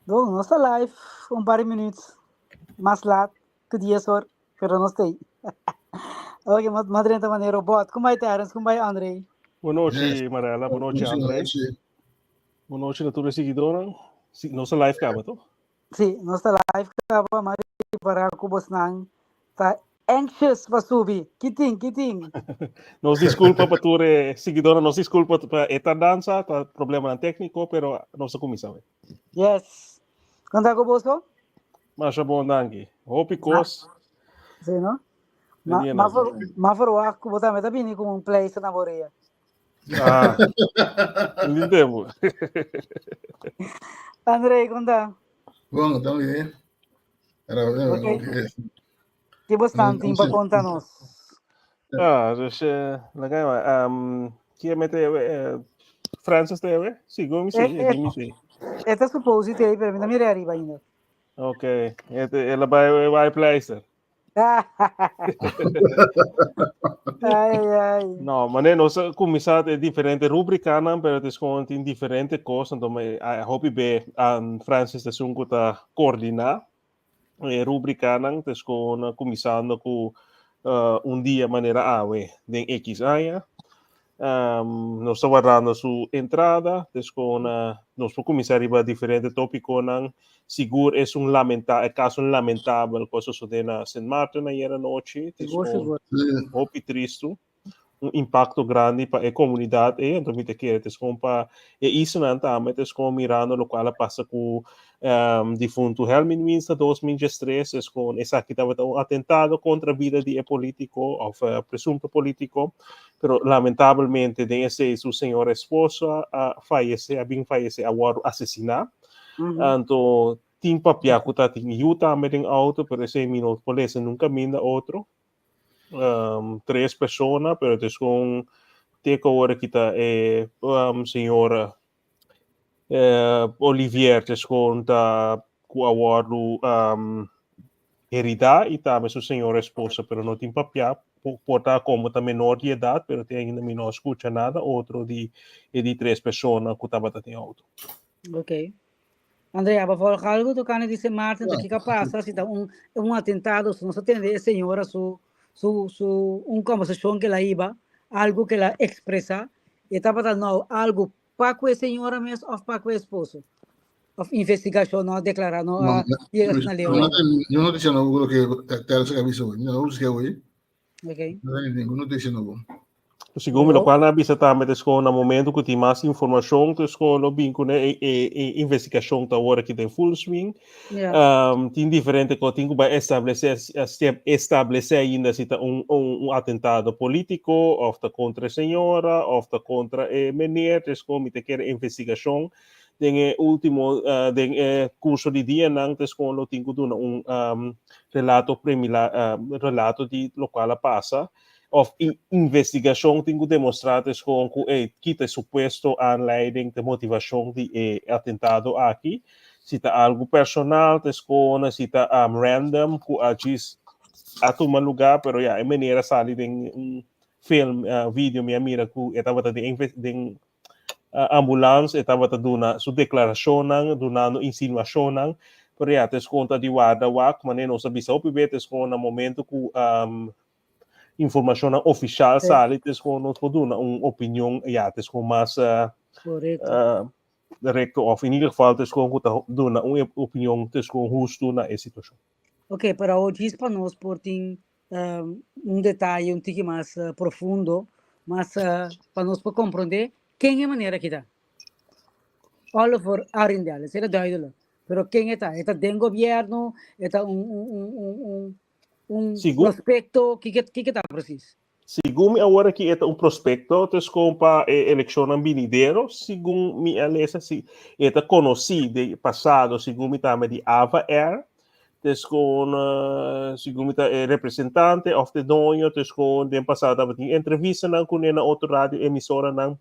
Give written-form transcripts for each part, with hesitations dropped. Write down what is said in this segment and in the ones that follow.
Então, nós está live par de minutos mais lá que dias horas, pero não sei. Ok, madre de maneira robot. Como vai, Terence? Como vai, Andrei? Boa Yes. noite, Marela. Boa noite, André. Boa noite a todos os seguidores. Nossa live acaba, então? Sim, nós está live acaba, mas para o Bosnan está anxious para subir. Kiting. Nos desculpa para todos os seguidores, nos desculpa para esta dança, para problema técnico, pero nós começamos. Yes. Quando é que você? Mas é bom, danke. Hope cos. Sim, não? Mas Mas para o arco, você também está vindo com place na boreia. Ah, não entendo. Andrei, quando é? Bom, então, e Ok. Que você tem para contar nós? Dus legal. Que mete Francis teve? Sigo, me sei. Esta suposto ter para mim não me arriba ainda. Ok. Ela vai pleister. Ai. No, mas nós começamos a diferente rubrica, pero é com diferente coisas, então a hobby be Francis de Sunco tá coordenar rubrica não, com começando com dia maneira ave de X aya. Nós estamos guardando sua entrada, com nós vamos começar a diferente tópico não, seguro é caso lamentável coisa sucedeu na Saint Martin ayer à noite, Seguro. hobby triste. Impacto grande para a comunidade e então me quer para isso não também com mirando o qual passa com defunto Helmin Winsta 2013 com essa que estava um atentado contra a vida de político ou presunto político, pero lamentavelmente de esse sua senhora esposa falece, agora assassinado. Então tem papel que está em Utah em auto, pero esse minuto polícia nunca minda outro. 3 pessoas, pero es con teco ahora kita senhora Olivier es con ta ku awardu heredad e também sua senhora esposa, pero não tem papel porta como tá menor de idade, pero tem ainda não escuta nada, outro de 3 pessoas que estava em auto. Ok. Andrea, para falar algo, tu can dizer, Martin, o que passa se está atentado, se não se tem a senhora, conversação que ela iba, algo que ela expressa, e está para não, algo para com a senhora mesmo, ou para com o esposo? Of investigação, não declarar, não llegas na lei. Eu não disse não que está se avisou, não disse que hoje. Ok. Não disse não. Segundo o qual na bisa também no momento que tem mais informação, com o vinco né investigação tá agora que tem full swing, tem diferente que tem que estabelecer ainda se tá atentado político, ou tá contra a senhora, ou tá contra menino, como te quer investigação. Den último curso de dia não com o tem que relato relato de lo qual passa of investigação tem que demonstrar com que é suposto a aanleiding de motivação de atentado aqui se está algo personal com se está random que agis a tomar lugar pero ja em maneira sali de film vídeo minha mira que estava de ambulância estava dando sua declaração dando insinuação pero ja conta de guarda mas não sabia se o pibete com no momento que informação oficial sale, com não pode uma opinião com mais direto ou em ieder geval com uma opinião com justo na situação. Ok, para hoje para nós portem detalhe tique mais profundo, mas para nós para compreender quem é a maneira que está. All for Arindale, será duidelijk. Pero quem está? Está dentro do governo, está prospecto, que está preciso? Segundo agora que é prospecto, com para eleição vindouro, segundo me alessa se é conhecido passado, segundo também de Ava Air, com segundo representante of the dono, com den passado estava em entrevista com uma outra rádio emissora não,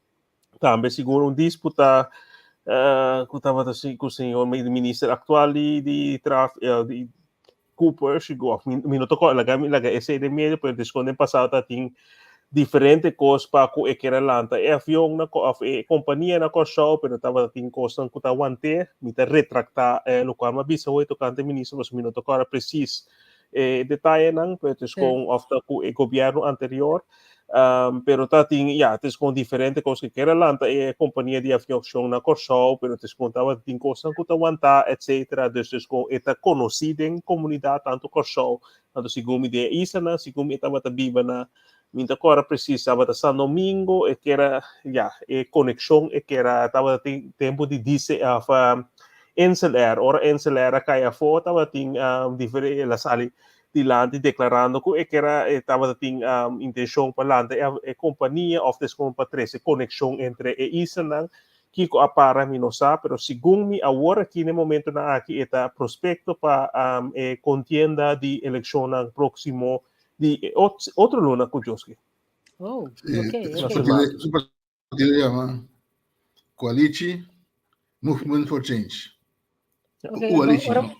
também segundo disputa que estava assim com o senhor ministro atual de tráfego de Cooper chegou minuto ko laga esse de meio pero desconto passado tem diferente coisas para que era lanta é avião na companhia na Corsol pero tava tem coisas que tá wante me tá retractar local mas bisa hoje tocante ministro dos minutos agora preciso detalhe não pues com o governo anterior pero tá tem tes com diferente coisas que era lanta companhia de aviação na Corsol pero tes com tava tem coisas que tá wanta etc dus com eta conhecida em comunidade tanto Corsol tanto segundo de Isana segundo tava tá viva na minta agora precisava de São Domingo e que era conexão e que era tava tempo de dizer encelar ora encelar caia fora tava tem diferente la sali de lande declarando que era tava tem intenção para lande a companhia of this companhia conexão entre e Isana que apara mi não sabe, pero segundo mi agora aqui no momento na aqui está prospecto para contienda de eleição no próximo de outro luna Kujoski. Oh, Sì, ok. su partito chiama Coalition Movement for Change. Ok, Coalition. ora,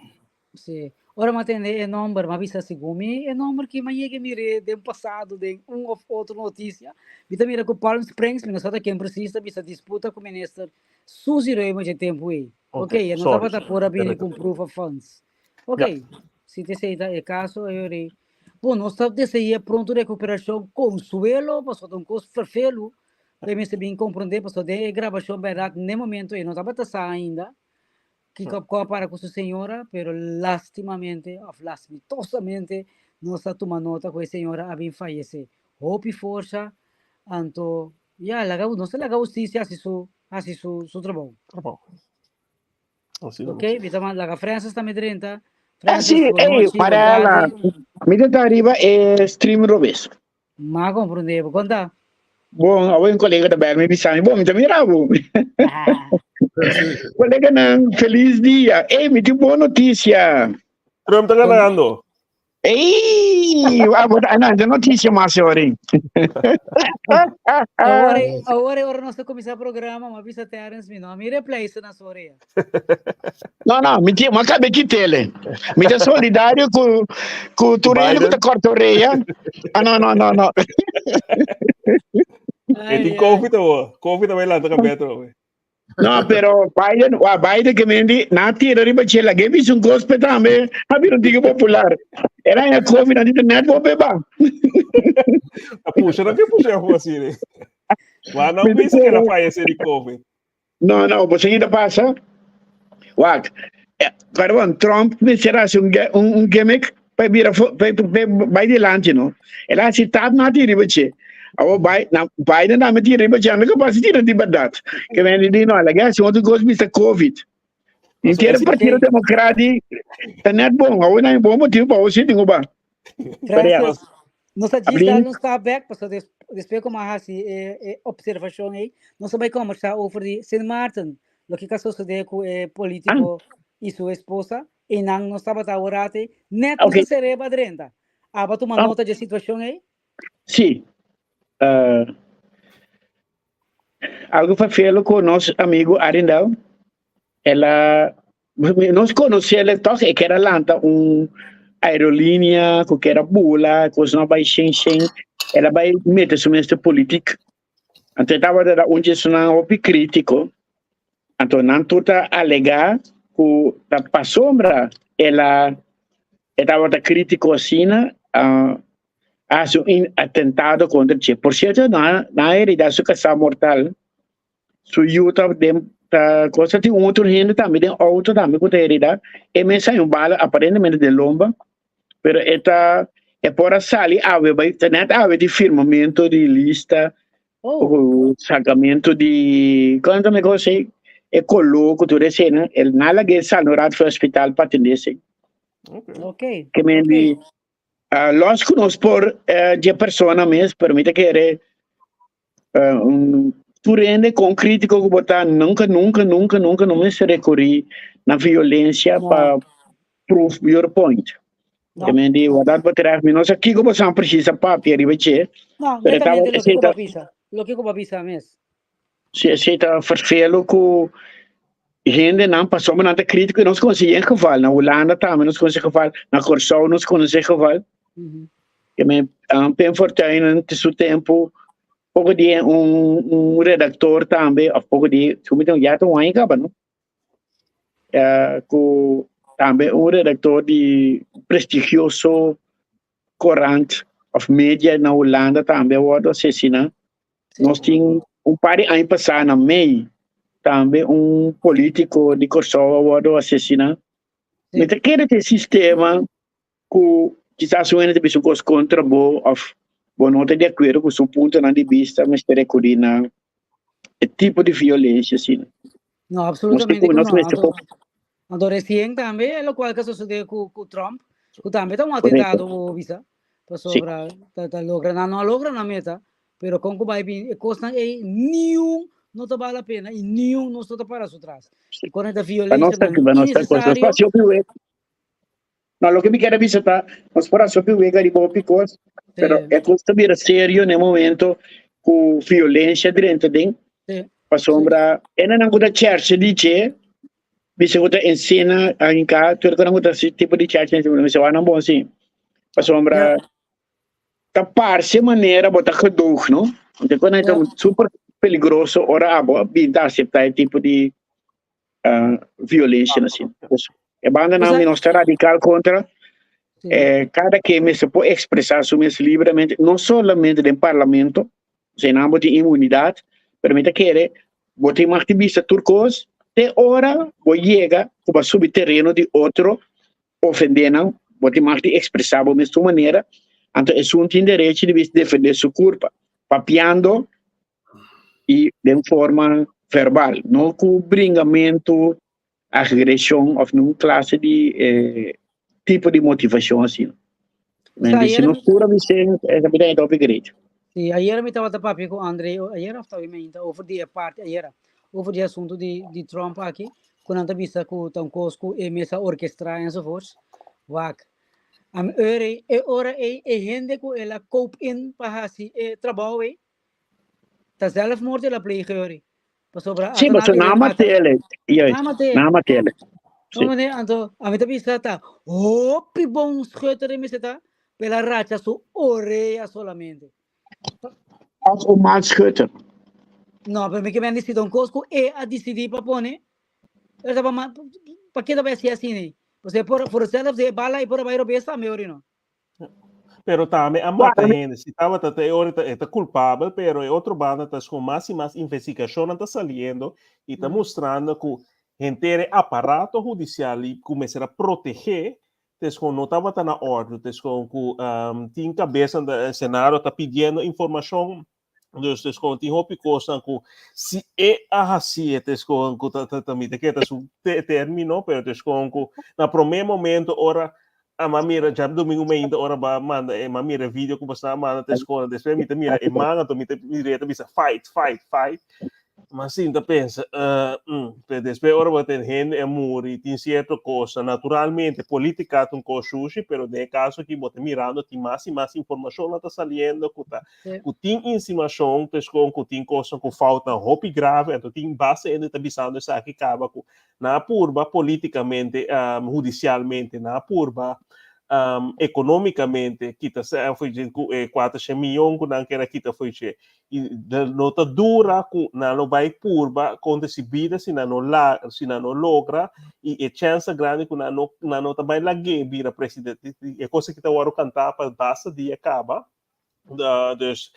sì. Ora matende é número, mas visa segumi, é número que mas que mire de passado de ou outra notícia. Vita mira com Palm Springs, mas só quem precisa visa disputa com o ministro Suzy Ramos de tempo aí. Ok, não estava por abrir com proof of funds. Ok, se te aceita é caso, eu irei. Bom, nós estamos aí pronto recuperação Consuelo, passou de custo perfeito. Também se bem compreender, passou de gravação verdade no momento e não estava passando ainda. Que para com sua senhora, pero lastimamente não está tomando nota que a senhora havia falecido. Hope e força, anto, não se laga justiça assim su trabalho. Ok, vitama laga Francis também 30. Sì, para ela, mi tenta arriba e stream robes. Ma compreendevo, conta. Bom, a um colega da Berme Bissani, bom, me também bravo. Colega não, feliz dia. Ei, me deu boa notícia. Trump tá ganhando. Ei, não, notícia mais senhora. Agora nós começar o programa, mas visa Terence, não, me replace na sua orelha. Não, me tinha, mas acabei de tele. Me tinha solidário com o Turino que corta a orelha. Não. E tem Covid também lá, tá cabelo. No, pero Biden que mendi nati riba chela que vi un gospel tambe habiro digo popular era en covid na internet bo beba puxa assim mas não pensa que ela faz esse de covid no pues ainda passa wak perdón Trump me será un gimmick para vir vai de lante no ela se tá nati riba che Awo Biden na meti riba jana ka pasti tira di badat. Que vem de no alaga se outro gosto Mr. Covid. Inteiro partido democrático net bom, awo na bom motivo para você tingo ba. Nossa dica não está back, para depois como a assim observação aí, nós vai conversar sobre Saint Martin, o que sucedeu com o político e sua esposa, e não estava agora net não se sereba drenta. Aba tu uma nota de situação aí? Sim. Algo para fazer com nosso amigo Arindal. Ela nós conhecemos ele que era lanta aerolínea que era bula, coisa não vai Shenzhen. Ela vai meter se nesta política. Então estava da onde isso não é crítico. Então não toda alegar que da sombra ela estava da crítico assim hace un atentado contra Che. Por cierto, na herida su casa mortal, su yuta de cosa de outro gente também, de outro também com herida, e me saiu bala aparentemente de lomba, pero esta é por salir vai ter de firmamento de lista, o sacamento de quando me gostei coloco tudo isso, né? El nada que sal no rato hospital para atender. Ok. Que me Nós conhecemos por de pessoa mesmo, permite que era tu rende com crítico que botar nunca não me se recorrer na violência para prove your point. Que me diz, o dado para tirar nós aqui como são precisa papel e vai não, netamente lo que como avisa mesmo. Se aceita farfelo com gente não passou mas não é crítico e nós conseguimos geval na Holanda também nós conseguimos geval na Corsol nós conseguimos geval que me bem fortuito nesse seu tempo, pouco de redator também, a pouco de, subito já estou aí, não? Com também redator de prestigioso corante of mídia na Holanda também o assassina. Nós tínhamos par de anos passados na MEI, também político de Kosovo o assassina. Mas aquele sistema que quizás suena de pessoas contra of não está de acordo com o seu ponto de vista, mas para coordenar o tipo de violência assim. Não, absolutamente não. Ando recién também é o qual que sucedeu com Trump, que também está atentado visa, para sobra, logra, não logra na meta, pero com que vai vir, costa nenhum não te vale a pena e nenhum não está para trás. E com essa violência innecessário. Não, o que me quero visitar, nós para sobre o de Bopicos, pero é coisa vira sério no momento com violência dentro de, para sombra, não é uma church de bisa ko ensina ang ka tur ko nang esse tipo de chat mas eu não bom assim para sombra tapar-se maneira botar cadouco não então quando é super perigoso ora abo bintar aceitar tipo de violência assim é banda não me está radical contra cada que me se pode expressar su livremente não somente no parlamento sem nada de imunidade permite que botar uma ativista turcos de hora vou chegar para o subterrâneo de outro ofendendo pode mais de expressar da mesma maneira então é um direito de defender sua culpa papiando e de forma verbal não com bringamento agressão ou nenhuma classe de tipo de motivação assim mas se não for é também é upgrade. Sim, ayer me estava papi com André ayer estava ainda over the parte ayer over the assunto de Trump aqui, quando a entrevista com o Tom Cosco e mesa orquestra e so forth. Wak. Am ora gente com ela cope in para assim trabalho tá zelfmoord ela pleegeur. Sim, mas na matéria. Na matéria. Então, a entrevista tá hopi bom schutter me está pela racha su oreia solamente. Als o mal schutter. No, per me che mi hanno deciso un cosco e a decidir para pôr, para que vai ser assim, né? Você por ser bala e por vai roubar essa melhor, não? Pero também a mata gente, se estava até ahorita é culpável, pero é outro banda tá com mais e mais investigação está saliendo e está mostrando que gente aparato judicial começar a proteger desde não estava na ordem, desde que tinha cabeça do Senado está pedindo informação. Dus tinha hopi coisa que se é assim, também que é um termino, pero na primeiro momento ora a mamira já domingo ainda ora ba manda e mamira vídeo que você manda depois me mira e manga to me direto bisa fight. Mas sim, pensa, depois ora vai ter gente é muri, tem certa coisa, naturalmente, política tem coisa, pero de caso que você mirando, tem mais e mais informação lá está saliendo, que tem insinuação, que tem coisa que falta roupa grave, então tem base ainda está bisando essa que acaba na purba, politicamente, judicialmente, na purba, economicamente, kita foi de 4 milhões que não quer kita foi de e nota dura que não vai purba quando se vida se não logra e chance grande que não nota vai lá vira presidente é coisa que tá o cantar para basta dia acaba dus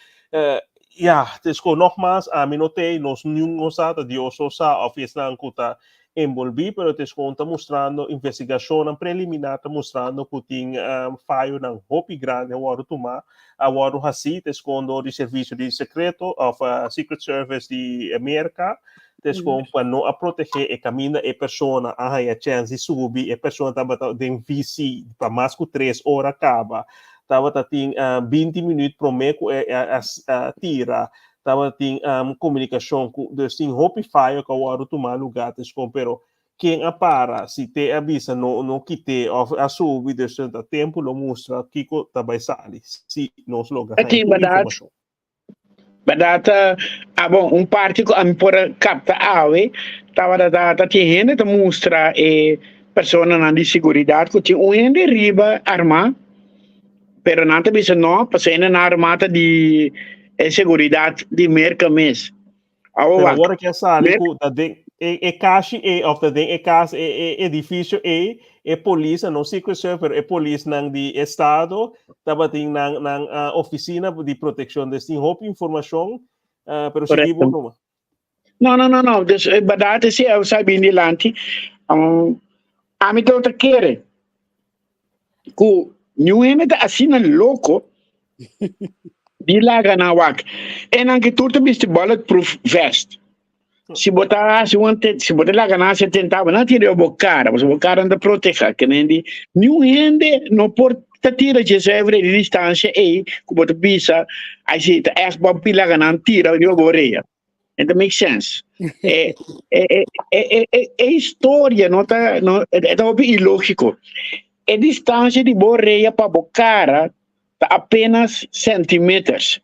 nogmaals a mim notei nós não sabe Deus só sabe of Islam que tá envolvido, pero está mostrando investigação preliminar, está mostrando que tem falho na roupa grande, agora tomar, agora assim, escondo de serviço de secreto, of Secret Service de América, para não proteger e caminho a pessoa, a chance de subir, a pessoa estava de VC, para mais que 3 horas acaba, estava tem 20 minutos para mim, tira, estava tem comunicação com tem roupa falha que agora tomar lugar, pero quem apara se te avisa no quite a subir de certo tempo lo mostra que também sai se nos logra informação. Badata bom parte que am por capta awe tava da gente mostra pessoa na de segurança que tinha um de riba arma pero não te bisa não, para ser na armata de seguridade de merca mês. Pero agora que sale é caixa of the day é casa é edifício é polícia não sei que é pero é polícia nang de estado tava tem nang oficina de proteção desse roupa informação pero se digo não verdade se eu sabia de lanti a mim tô querer que não é nada assim louco de lá na wak e não que tudo biste bulletproof vest se botar lá ganhar 70 não tira o bocara mas o bocara anda proteger que nem de não rende não pode tira de sempre de distância e que botar bisa aí se é bom pila ganhar tira de boreia it makes sense é história não tá não é ilógico a distância de boreia para bocara tá apenas centímetros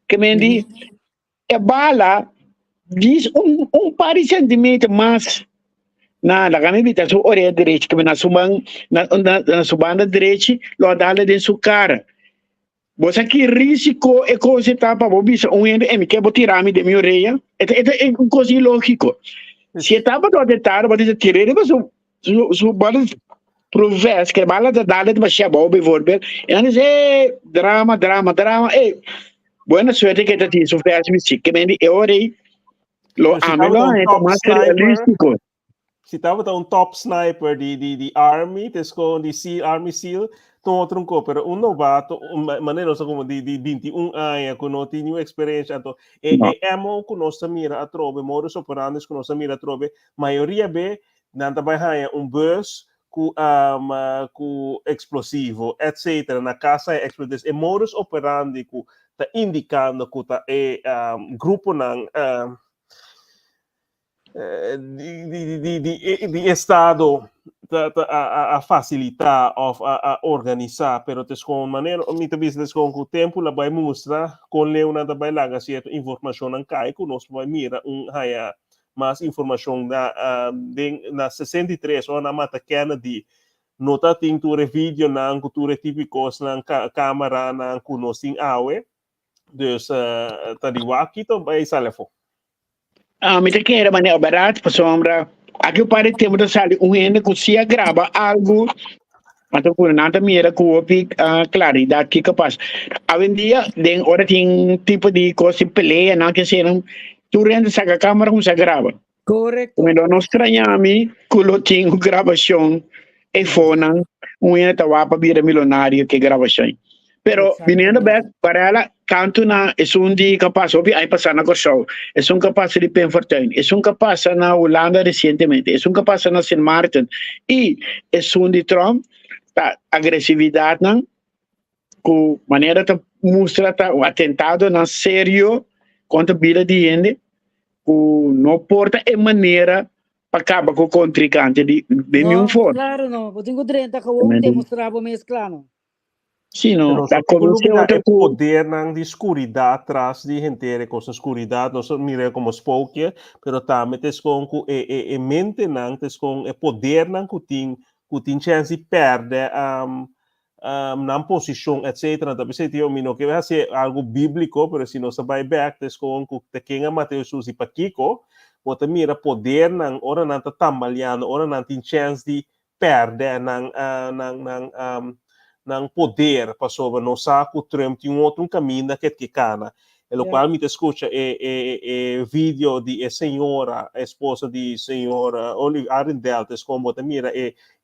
que nem de é bala diz par de centímetros mais na caneta sua orelha direita que na sua banda direita lo dá de sua cara você que risco é coisa tá para você ende que botar tirar de minha orelha é coisa lógico se estava do detalhe você tirar mas o bala provés que bala da dale de baixar bobe voorbeeld en dan is drama buena suerte que te tiene sofrer assim que me di ore lo amelo é mais realístico se tava top sniper de army com de army seal outro pero novato maneiro como de 21 anos que não tinha experiência então emo que nós mira a trove modus operandi que nós mira a trove maioria be nanta vai bus com explosivo, etc. Na casa é explosivo. É modus operandi que está indicando que é grupo de Estado a facilitar, a organizar, pero com maneira, muitas vezes com o tempo, ela vai mostrar com Leonardo vai lá certa informação não cai, que nós vai mirar mais informação na 63 ou na Mata Kennedy nota tem tu vídeo na cultura típicos na câmera na kunosin awe dus tadi waki to vai salefo me te quero maneira barato para sombra aqui o pare tempo da sala ende que se grava algo mas por nada mira que o claridade que capaz a dia den hora tem tipo de coisa peleia não que serão tu rende saca câmera com se grava correto mas não estranha-me que lo tem gravação e fona enta wapa bira milionário que gravação pero vinendo back para ela canto na é de capaz ouvi aí passar na show é capaz de Penfortuin é capaz na Holanda recentemente é capaz na Saint Martin e é de Trump tá agressividade não com maneira de mostrar o atentado na sério contra a vida de gente não porta é maneira para acabar com o contrincante de nenhum forma. Claro, não. Eu tenho 30 que eu demonstrava mesmo, claro. Sim, não. O poder de escuridão atrás de gente com essa escuridão, não só mira como spoke, mas também tem com a mente, com o poder que tem chance de perder na posição, etc. Também se tem que vai ser algo bíblico, mas se não se vai back, com que quem Mateus usa para Kiko, você mira poder não ora não está tambaleando, ora não tem chance de perder não poder passou não sabe que o Trump tem outro caminho que cana e o qual me escuta vídeo de senhora a esposa de senhora Olive Arendelle como te mira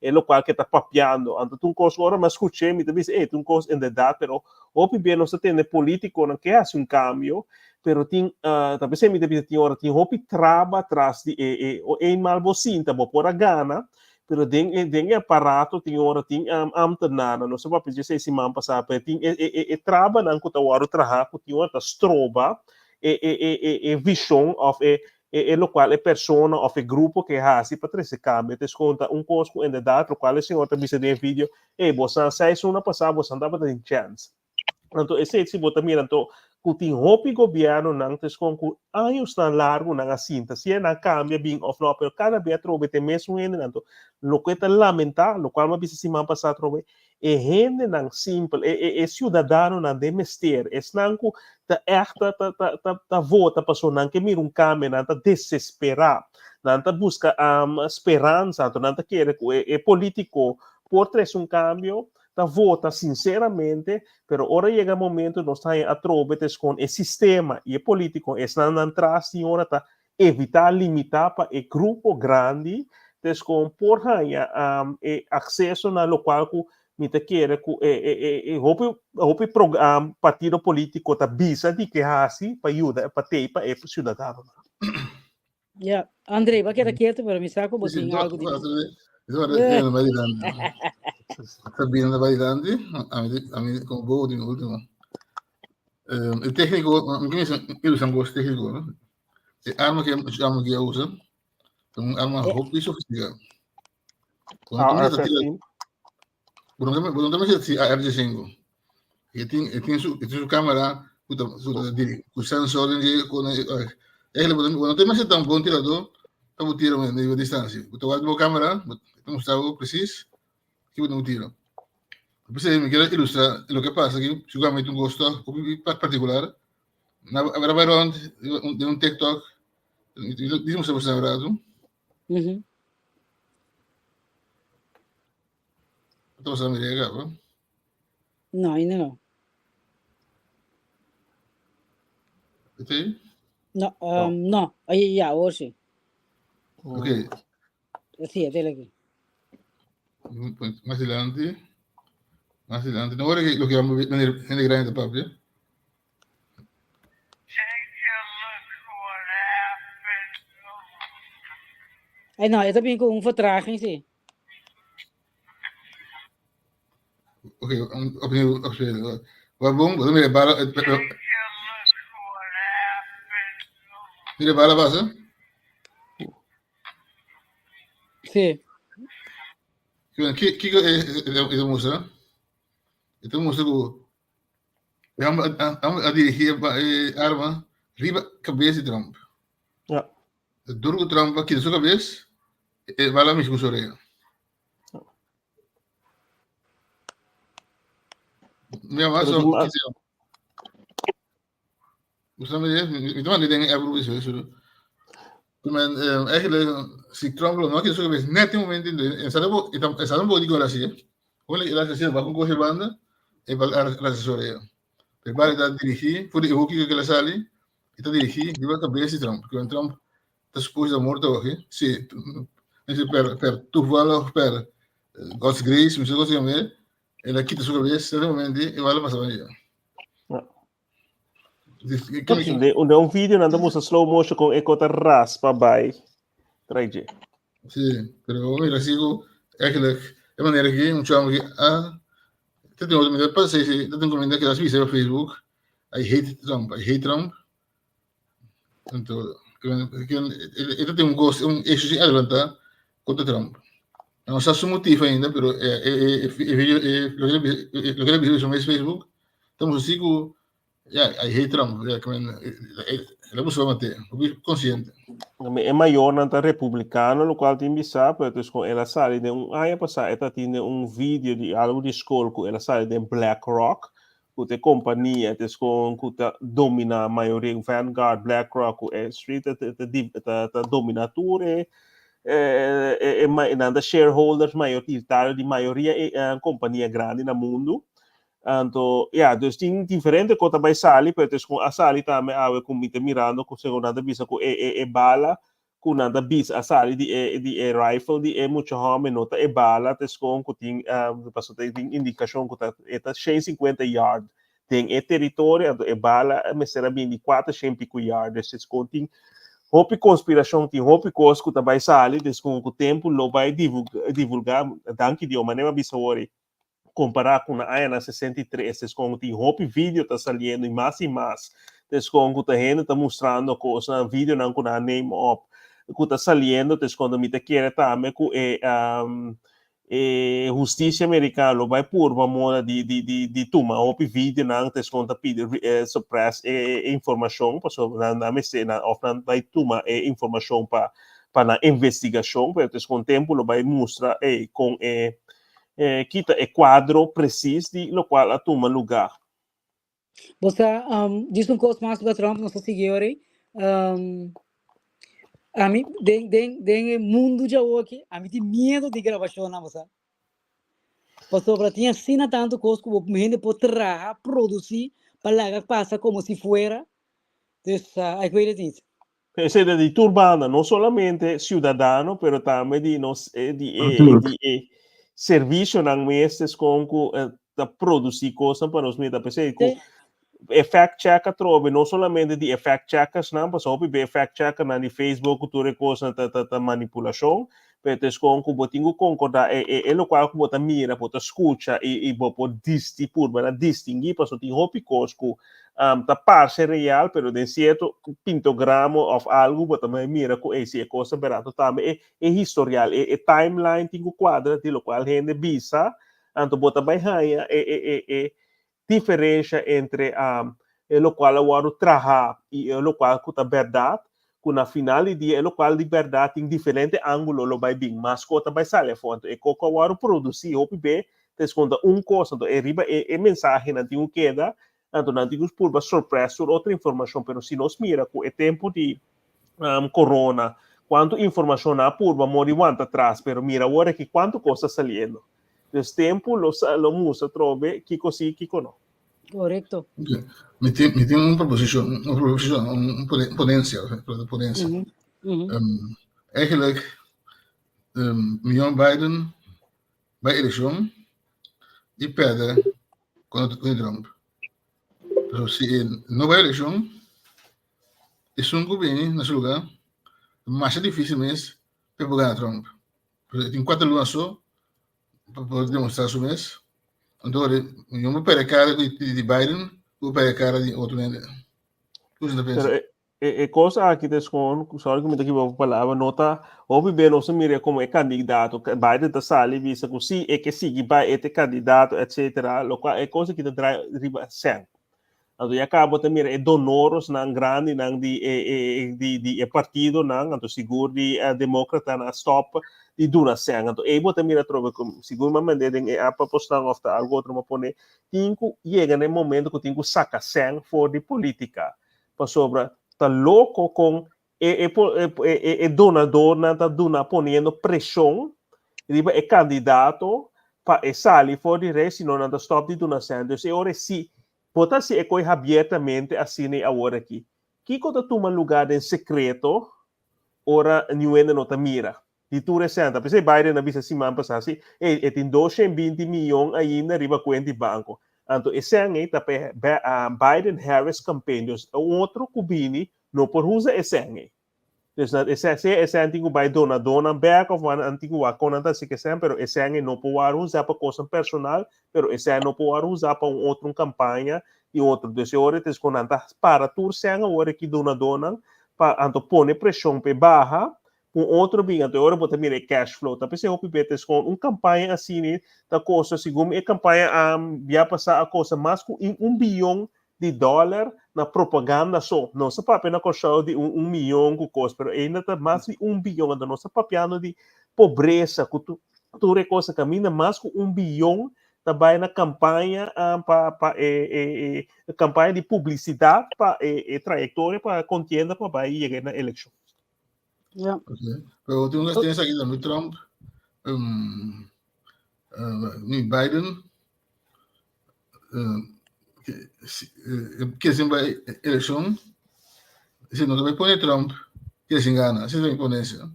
o qual que está papiando então tu coisa agora mas escutei me diz tu coisa em verdade pero o bem não se tem político não quer fazer cambio pero tem talvez me diz tem hora tem hopi traba atrás de mal bocinta bo por a gana pero tem aparato tem hora tem amtanana não se vai pedir se man passar pero tem traba não que tá o trabalho que tem outra stroba vision of lo qual é persona of grupo que hasi para esse cambio te conta coisa em verdade o qual é senhor também se tem vídeo você sai uma passar você dava tem chance então esse se botar mira então que tem hopi governo não te com que anos na largo na cinta se na cambia bem of no pero cada vez trobe tem mesmo ainda então lo que está lamentável lo qual uma vez se man passar trobe e gente não simples, e cidadão não de mestre, é não que tá erta tá vota pessoa não que mira câmbio, não tá desesperar, não tá busca esperança, não tá querer é político por trás câmbio, tá vota sinceramente, pero ora chega momento nós tá a trobetes com o sistema e político, é não entrar senhora tá evitar limitar para o grupo grande, com por ganhar acesso na local que me te quer que hope partido político tá bisa de que assim para ajuda para ter para o cidadão. Yeah. Andrei, vai quedar quieto, pero me saco Sì, botin algo de. Guarda, validante. Sabino validante, a mí como vos último. El técnico, ellos son los técnicos, ¿no? El arma que usan, un arma hobby sofisticada. Cuando tú me bueno, también si RG5, que tiene su cámara, su sensor, cuando te metes tan buen tirador, estamos tirando en medio distancia. Tú vas a la cámara, estamos estado preciso, que un tiro. Pues me quiero ilustrar lo que pasa, que seguramente un gusto particular, habrá varón de un TikTok, digamos que você hablado. ¿Tú sabes me llega, ¿no? No, ainda não. ¿Sí? No, no. Aí, já, hoje. Ok. Sim, até aqui. Más adelante. No, ahora lo que vamos a ver en el grande, papi. Aí não, eu também com vertraging, sim. Ok, opnieuw. Waarom? Waarom je bala? Mire bala base? Sim. Que é mostra? Então mostra que a dirigir a arma riba cabeça de Trump. Ja. Duro Trump aqui na sua cabeça, bala mesmo com orelha. Minha mãe só que você me dá uma ideia é por isso. Men eigenlijk, si Trump lo no quiere solo ves net momento en salvo un digo así, bueno, la sesión va con coche banda e va la asesoría. Per vale da dirigir, fu di hockey che la sali, e da dirigir, di va cabeça Trump, che Trump sta supposto morto oggi. Sì, per tu valo per God's grace, mi so così a me, e la quita sulla cabeça, nel momento e va la passare via. Um vídeo nada musa slow motion com ecota raspa by traje. Sì, però mira sigo eigenlijk de maneira que un chamo que te tengo que me pasa si te tengo que las viste en Facebook. I hate Trump. Entonces, que tem un issue adelanta contra Trump. Non sa su motivo ainda, però lo que le visto su Facebook, estamos sicuro. I hate Trump. Ela busca manter, consciente. É maior na republicano, no qual tem bisa, mas com ela sai de ano passado, ela tinha vídeo de algo de escola, ela sai de BlackRock, que é companhia, que domina a maioria, Vanguard, BlackRock, Wall Street, domina tudo, e shareholders maioritários de maioria companhia grande no mundo. Então, dus tem diferente coisa vai sair, mas com a sair também há com me mirando com segunda vista com bala, com nada vista a sair de rifle de muito homem nota bala, tes com tem passou tem indicação que tá 150 yard, tem território bala, mas será bem de 400 yard, tes com tem hope conspiração tem hope coisa que vai sair, tes com o tempo lo vai divulgar, danke Dio, mas não é bisawori. Comparar com a ANA 63, com o hope vídeo está saindo e mais, com o que está mostrando coisa, vídeo não com a name up, que está saindo, quando me quer também com justiça americana vai por uma moda de toma hope vídeo não, quando pede suppress informação, porque na mesa often vai tomar informação para na investigação, mas com o tempo vai mostrar com kita é quadro preciso de lo qual a toma lugar. Você diz um coisa mais para Trump, nosso seguidores. A mim, den mundo já aqui, a mim tem medo de gravação, não você? Pastor, para tinha cena tanto coisa que o gente pode trabalhar, produzir, para passa como se fuera. Então, aí que ele diz. Ese de turbana, no solamente ciudadano, pero también de servicio ng mestres con da produzir cosas para os meus PC. Fact checker trove, no solamente de fact checkers, não, mas houve fact checker na Facebook, tudo coisa da manipulação, mas com que botinho concordar é o qual que bota mira, bota escuta e bota distinguir, para tem houve coisa que da parte real, pero de certo pintograma of algo, bota mira que essa coisa barato também é historial, é timeline tinha quadra, de lo qual gente visa, então bota bem raia diferença entre o qual eu vou trabalhar e o qual é a verdade, que na final do dia, o qual de verdade tem diferente ângulo, lo vai bem, mas que vai sair fonte, e que eu vou produzir, ou bem, desconta coisa, então, é mensagem, não tem queda, então, não tem por surpresa, outra informação, mas se nós mira, com o tempo de corona, quanto informação há por, vamos atrás, mas mira agora que quanto coisa saliendo. Nesse tempo, lo musa trove que così, que não. Correto. Okay. Me tem uma proposição, ponência. Eigenlijk, meneer Biden, bij eleição, e perde com Trump. Então, se não vai eleição, é um governo, nesse lugar, mais difícil mesmo para ganhar Trump. Tem 4 lugares só, para poder demonstrar isso mesmo. Então, eu me pego a cara de Biden, eu pego a cara de outro mundo. É coisa aqui descon, só que me daqui a palavra nota, ouve bem não se mira como é candidato, Biden da sala visa que se é que siga vai este candidato, etc. Lo qual é coisa que te traz riba sem. Então, acaba também é donoros nang grande nang de partido nang, então seguro de democrata na stop di duna sen. Então, e bota mira trova como seguro mamande den é apa postang of algo outro mapone, tinco chega no momento que tinco saca sen for de política. Para sobra tá louco com donador na tá duna ponendo pressão, riba é candidato para sair for de res, senão não tá stop de duna sen. Então, ora se bota se é coisa abertamente assim agora aqui. Que quando toma lugar em secreto, ora ninguém não tá mira. De tu recente, porque Biden avisa semana passada, tem 220 milhões ainda riba conta de banco. Então, esse ano está Biden-Harris campaigns, outro cubini não por usar esse ano. Então, esse ano tem que dona back of one antigo a conta se que sempre, pero esse ano não pode usar para coisa personal, pero esse ano não pode usar para outra campanha e outro. Então, hora tem que para tu esse ano hora que dona para então pone pressão para barra outro bem, então agora botar mira cash flow, tá pensando que betes com campanha assim, da coisa segundo campanha já passar a coisa mais com $1 bilhão na propaganda só, não se para apenas coisa de 1 milhão com coisa, mas ainda tá mais de 1 bilhão, então não se papiando de pobreza, que tu coisa caminha mais com 1 bilhão também na campanha campanha de publicidade para trajetória para contienda para vai chegar na eleição. Yeah. Okay. Pero tengo una experiencia aquí de Trump, Biden, que se va a elección, si no te voy a poner Trump, que se gana, si se va a poner eso.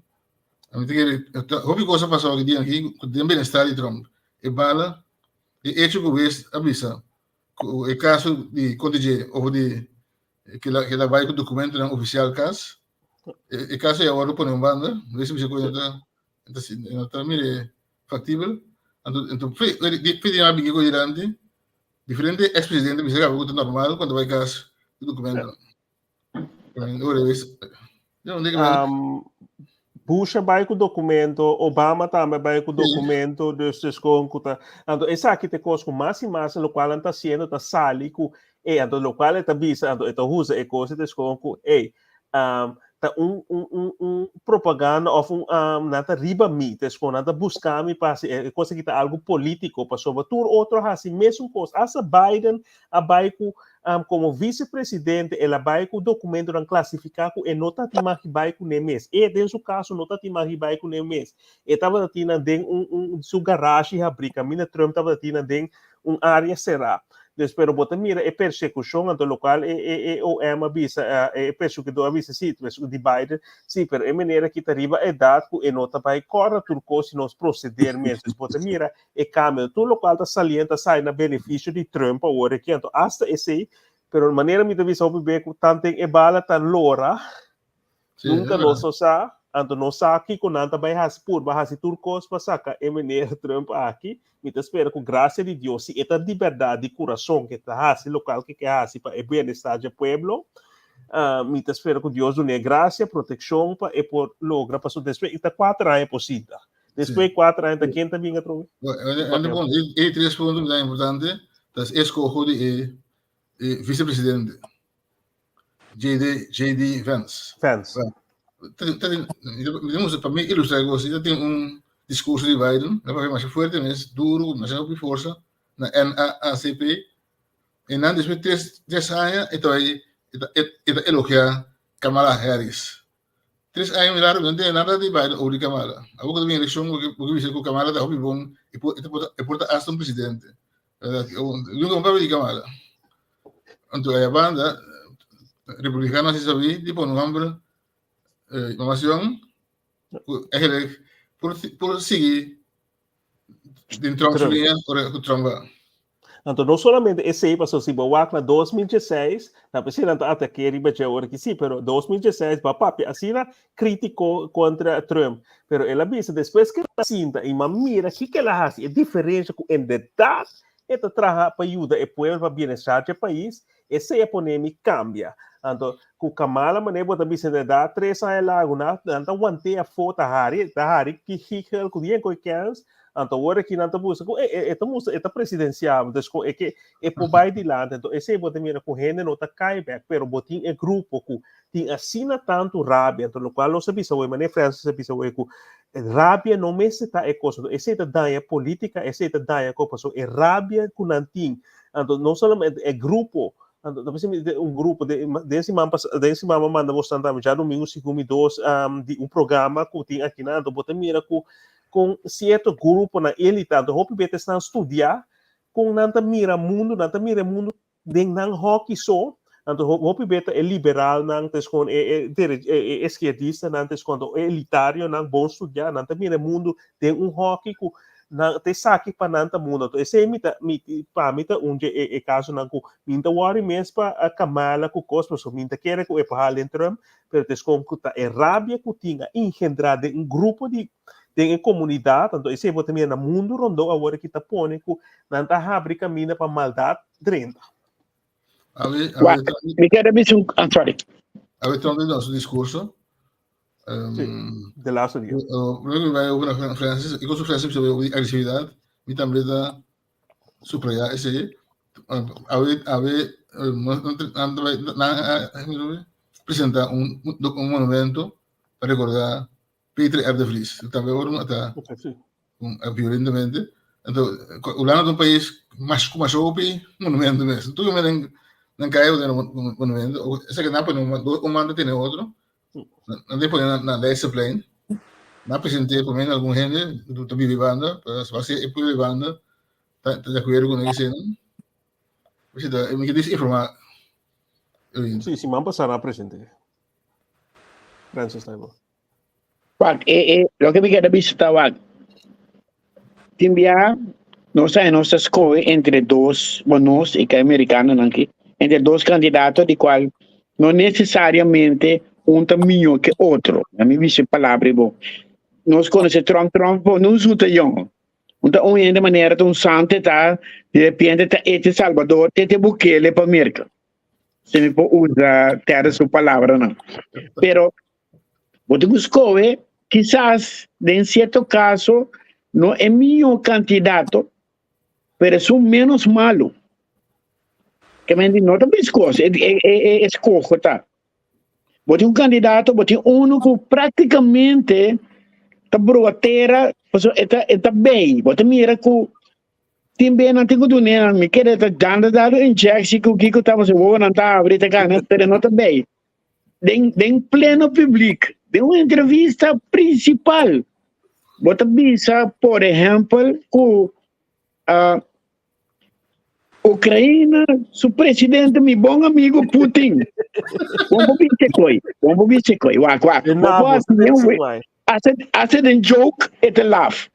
A mí te hobby cosa pasó hoy día aquí, con el bienestar de Trump, e bala, e hecho que ves avisa, el caso de contingente, o de que la va con documento oficial caso. E caso é agora põe banda, vê se você conhece, então tá mire factível, então pedi uma biga grande, diferente ex-presidente me será muito normal quando vai caso do documento. Agora vez, não diga Bush vai com documento, Obama também vai com documento, desses conta. Então essa aqui tem coisa com mais e mais, no qual está sendo tá sali com então no qual está visa, então usa coisa desconto, tá propaganda of nata riba mi, desco nata buscar mi para conseguir algo político para sobretudo outro assim mesmo coisa. Asa Biden a baiku como vice-presidente, ela vai com o documento não classificar com e nota timar que vai com nem mês. E dentro do caso nota timar que vai com nem mês. E tava tina den sua garagem abrica, mina Trump tava tina den área será. Pero bota mira é persecução do local o é uma bisa é persecução avisa sim, de Biden, sim, pero é maneira que arriba é dado e nota vai correr turco se nós proceder mesmo. Bota mira é câmbio do local da salienta sai na benefício de Trump agora que então hasta esse, pero maneira me deve saber bem que tanto é bala tan lora, nunca nós só anto não aqui com nada vai raspur, vai raspur turcos para sacar é maneira Trump aqui. Me espero com graça de Deus, se esta liberdade de coração que está assim, local que é assim, para o bem-estar do povo, me espero com Deus une graça, proteção, para e por lograr para depois, está 4 anos possível. Depois 4 anos, está quem também a trocar. E 3 pontos muito importantes, das escolho de vice-presidente, J.D. Vance. Para mim, ilustrar isso, tem discurso de Biden, é mais forte, mais duro, mais com força, na NAACP, e não depois 3 anos, então elogiar Kamala Harris. 3 anos, milagre, não tem nada de Biden ou de Kamala. Agora também eleição, porque vi que Kamala está bom, e porta hasta presidente. Eu não vou de Kamala. Então, a banda republicana, se sabe, tipo, novembro, informação, por seguir dentro da linha o Trump. Então, não somente esse aí passou se boa na 2016, na presidente até que ele bateu agora que sim, pero 2016 papai assim criticou contra Trump, pero ela disse depois que ela sinta e mira que ela faz é diferente com em detalhe, ela traz para ajudar o povo para bem-estar do país, essa é a polêmica cambia. Então, com Kamala, mas não também se dá 3 anos lá, então aguentei a foto da Harry que fica com dinheiro que quer, então agora que não busca, é presidencial, então é que é por baixo de lá, então esse é botar mira com gente não tá cai back, pero botin é grupo que tem assina tanto rabia, então no qual não se bisa o mas França se bisa o que rabia não me se tá é coisa, esse é da política, esse é da coisa, é rabia com nantin, então não somente é grupo. Grupo desse mama manda mostrar já domingo segundo de programa que tem aqui na do bota mira com certo grupo na elite do hope beta estão estudar com nanta mira mundo de não hockey só então hope beta é liberal não tem com esquerdista não tem quando é elitário não bom estudar nanta mira mundo tem hockey com na te saque para nanta mundo to esse mita onde é caso na ku minta wari mes pa a Kamala ku cosmo so minta quer ku e pa Trump pero te com ku ta é rabia ku tinha engendrado grupo de comunidade então esse bota também na mundo rondo agora que tá pone ku nanta abre caminho para maldade drenta me quero ver I'm sorry avete nosso discurso de laatste dia. Luego vai over Francis, e com o Francis sobre agressividade, me também dá supraia esse apresentar monumento para recordar Peter R. de Vries. Também agora está violentamente. Então, o lado de um país mais como a monumento mesmo. Tudo mesmo não caiu de monumento. Essa que não pode um manda tem outro. Não tem na disciplina. Não apresentei para mim algum gente do que vivendo, para fazer e por vivendo, tá de acordo com isso, não? Você dá, me diz informar. Sim, vamos passar a apresentar. Francis Taibo. Wag, lo que me queda visitar, Wag. Timbia, nós temos nossa escolha entre dois, nós e que é americano aqui, entre dois candidatos de qual não necessariamente um melhor que outro. A minha visão palavra bom. Nós conhecemos Trump, não usa young. Então, de maneira que santo tá, de repente tá este Salvador, este Bukele para América. Se me pode usar terra sua palavra não. Pero podemos escolher, quizás, em certo caso, não é melhor candidato, mas é menos malo. Que me diz, não é escolha, é escolha, tá? Bote um candidato, bote único praticamente tá broteira, tá bem. Bote mira com também não tem que do nem me quer tá dando injection que o que tava se vou não tá abrita cá, né? Pero não tá bem. Den pleno público, de uma entrevista principal. Bota bisa, por exemplo, com a Ucrânia, seu presidente, meu bom amigo Putin. Vamos ver se coi. Hace een joke, het laugh.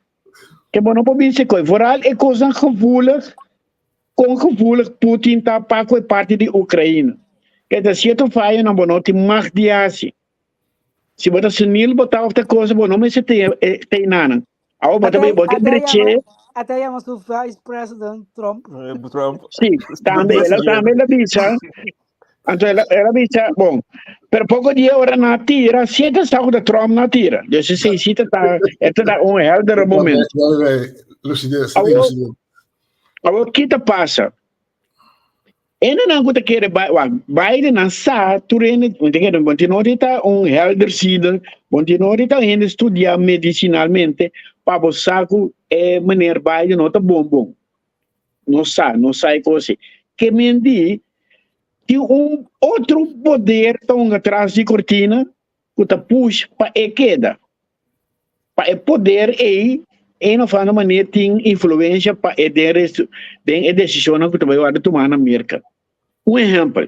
Que bom não pode se coi. Vooral é coisa gevoelig, com gevoelig Putin tá para com parte de Ucrânia. Que da certo faz não bom te magdiasi. Se bota senil botar outra coisa, bom não me se tem nada. Ao bota bem bota direito. Até llamas o Vice President Trump. Trump. Sim, também la bisa. Então ela bisa, bom, per pouco dia ora na tira, siete stato da Trump na tira. Dus se siete tá, da um helder momento. Agora que te passa? Ainda não que quer Biden não sa, tu rende, continua tá um helder sida, continua tá ainda estudar medicinalmente para você que maneira Biden não tá bom. Não sai coisa. Que me diz que outro poder estão atrás de cortina que tá puxa para queda. Para poder não faz uma maneira tem influência para a decisão que tu vai tomar na América. Um exemplo,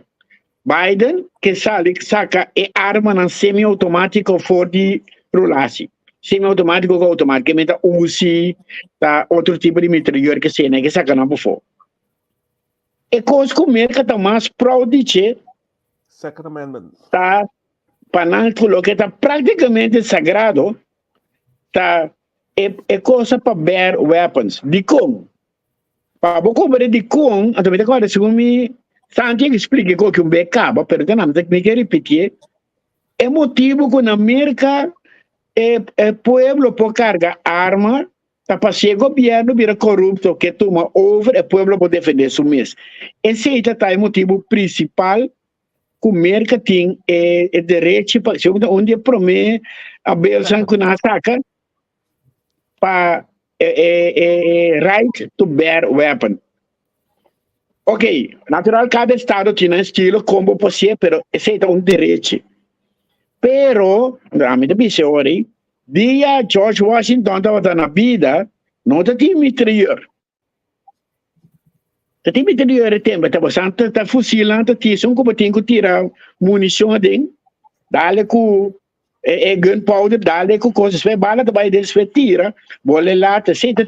Biden que saca arma na semi-automático for de rulasse. Semi-automático ou automaticamente usa tá outro tipo de metralhadora que se que saca na bufo. E coisa que a América está mais proud de Second Amendment. Tá para não colocar tá praticamente sagrado. Tá é coisa para bear weapons. De como? Para comprar de como, então agora segundo me Santiago explica que um becaba, pero que não me quer repetir. É motivo que na América pueblo por carga arma, tá para ser governo vira corrupto que toma over, o pueblo pode defender su mês. Esse é o motivo principal que o América tem direito para onde promete a beleza que não ataca para right to bear weapon. Ok, natural, cada estado tem um estilo como você, pero esse é um direito. Pero, a mim também se ora, dia George Washington estava na vida, não tinha mitrailleur. Tinha mitrailleur tempo, estava sempre fuzilando, tinha como tinha que tirar munição dentro, dá-lhe com gunpowder, dá-lhe com coisas, vai bala, vai deles, vai tira, bola lá, sempre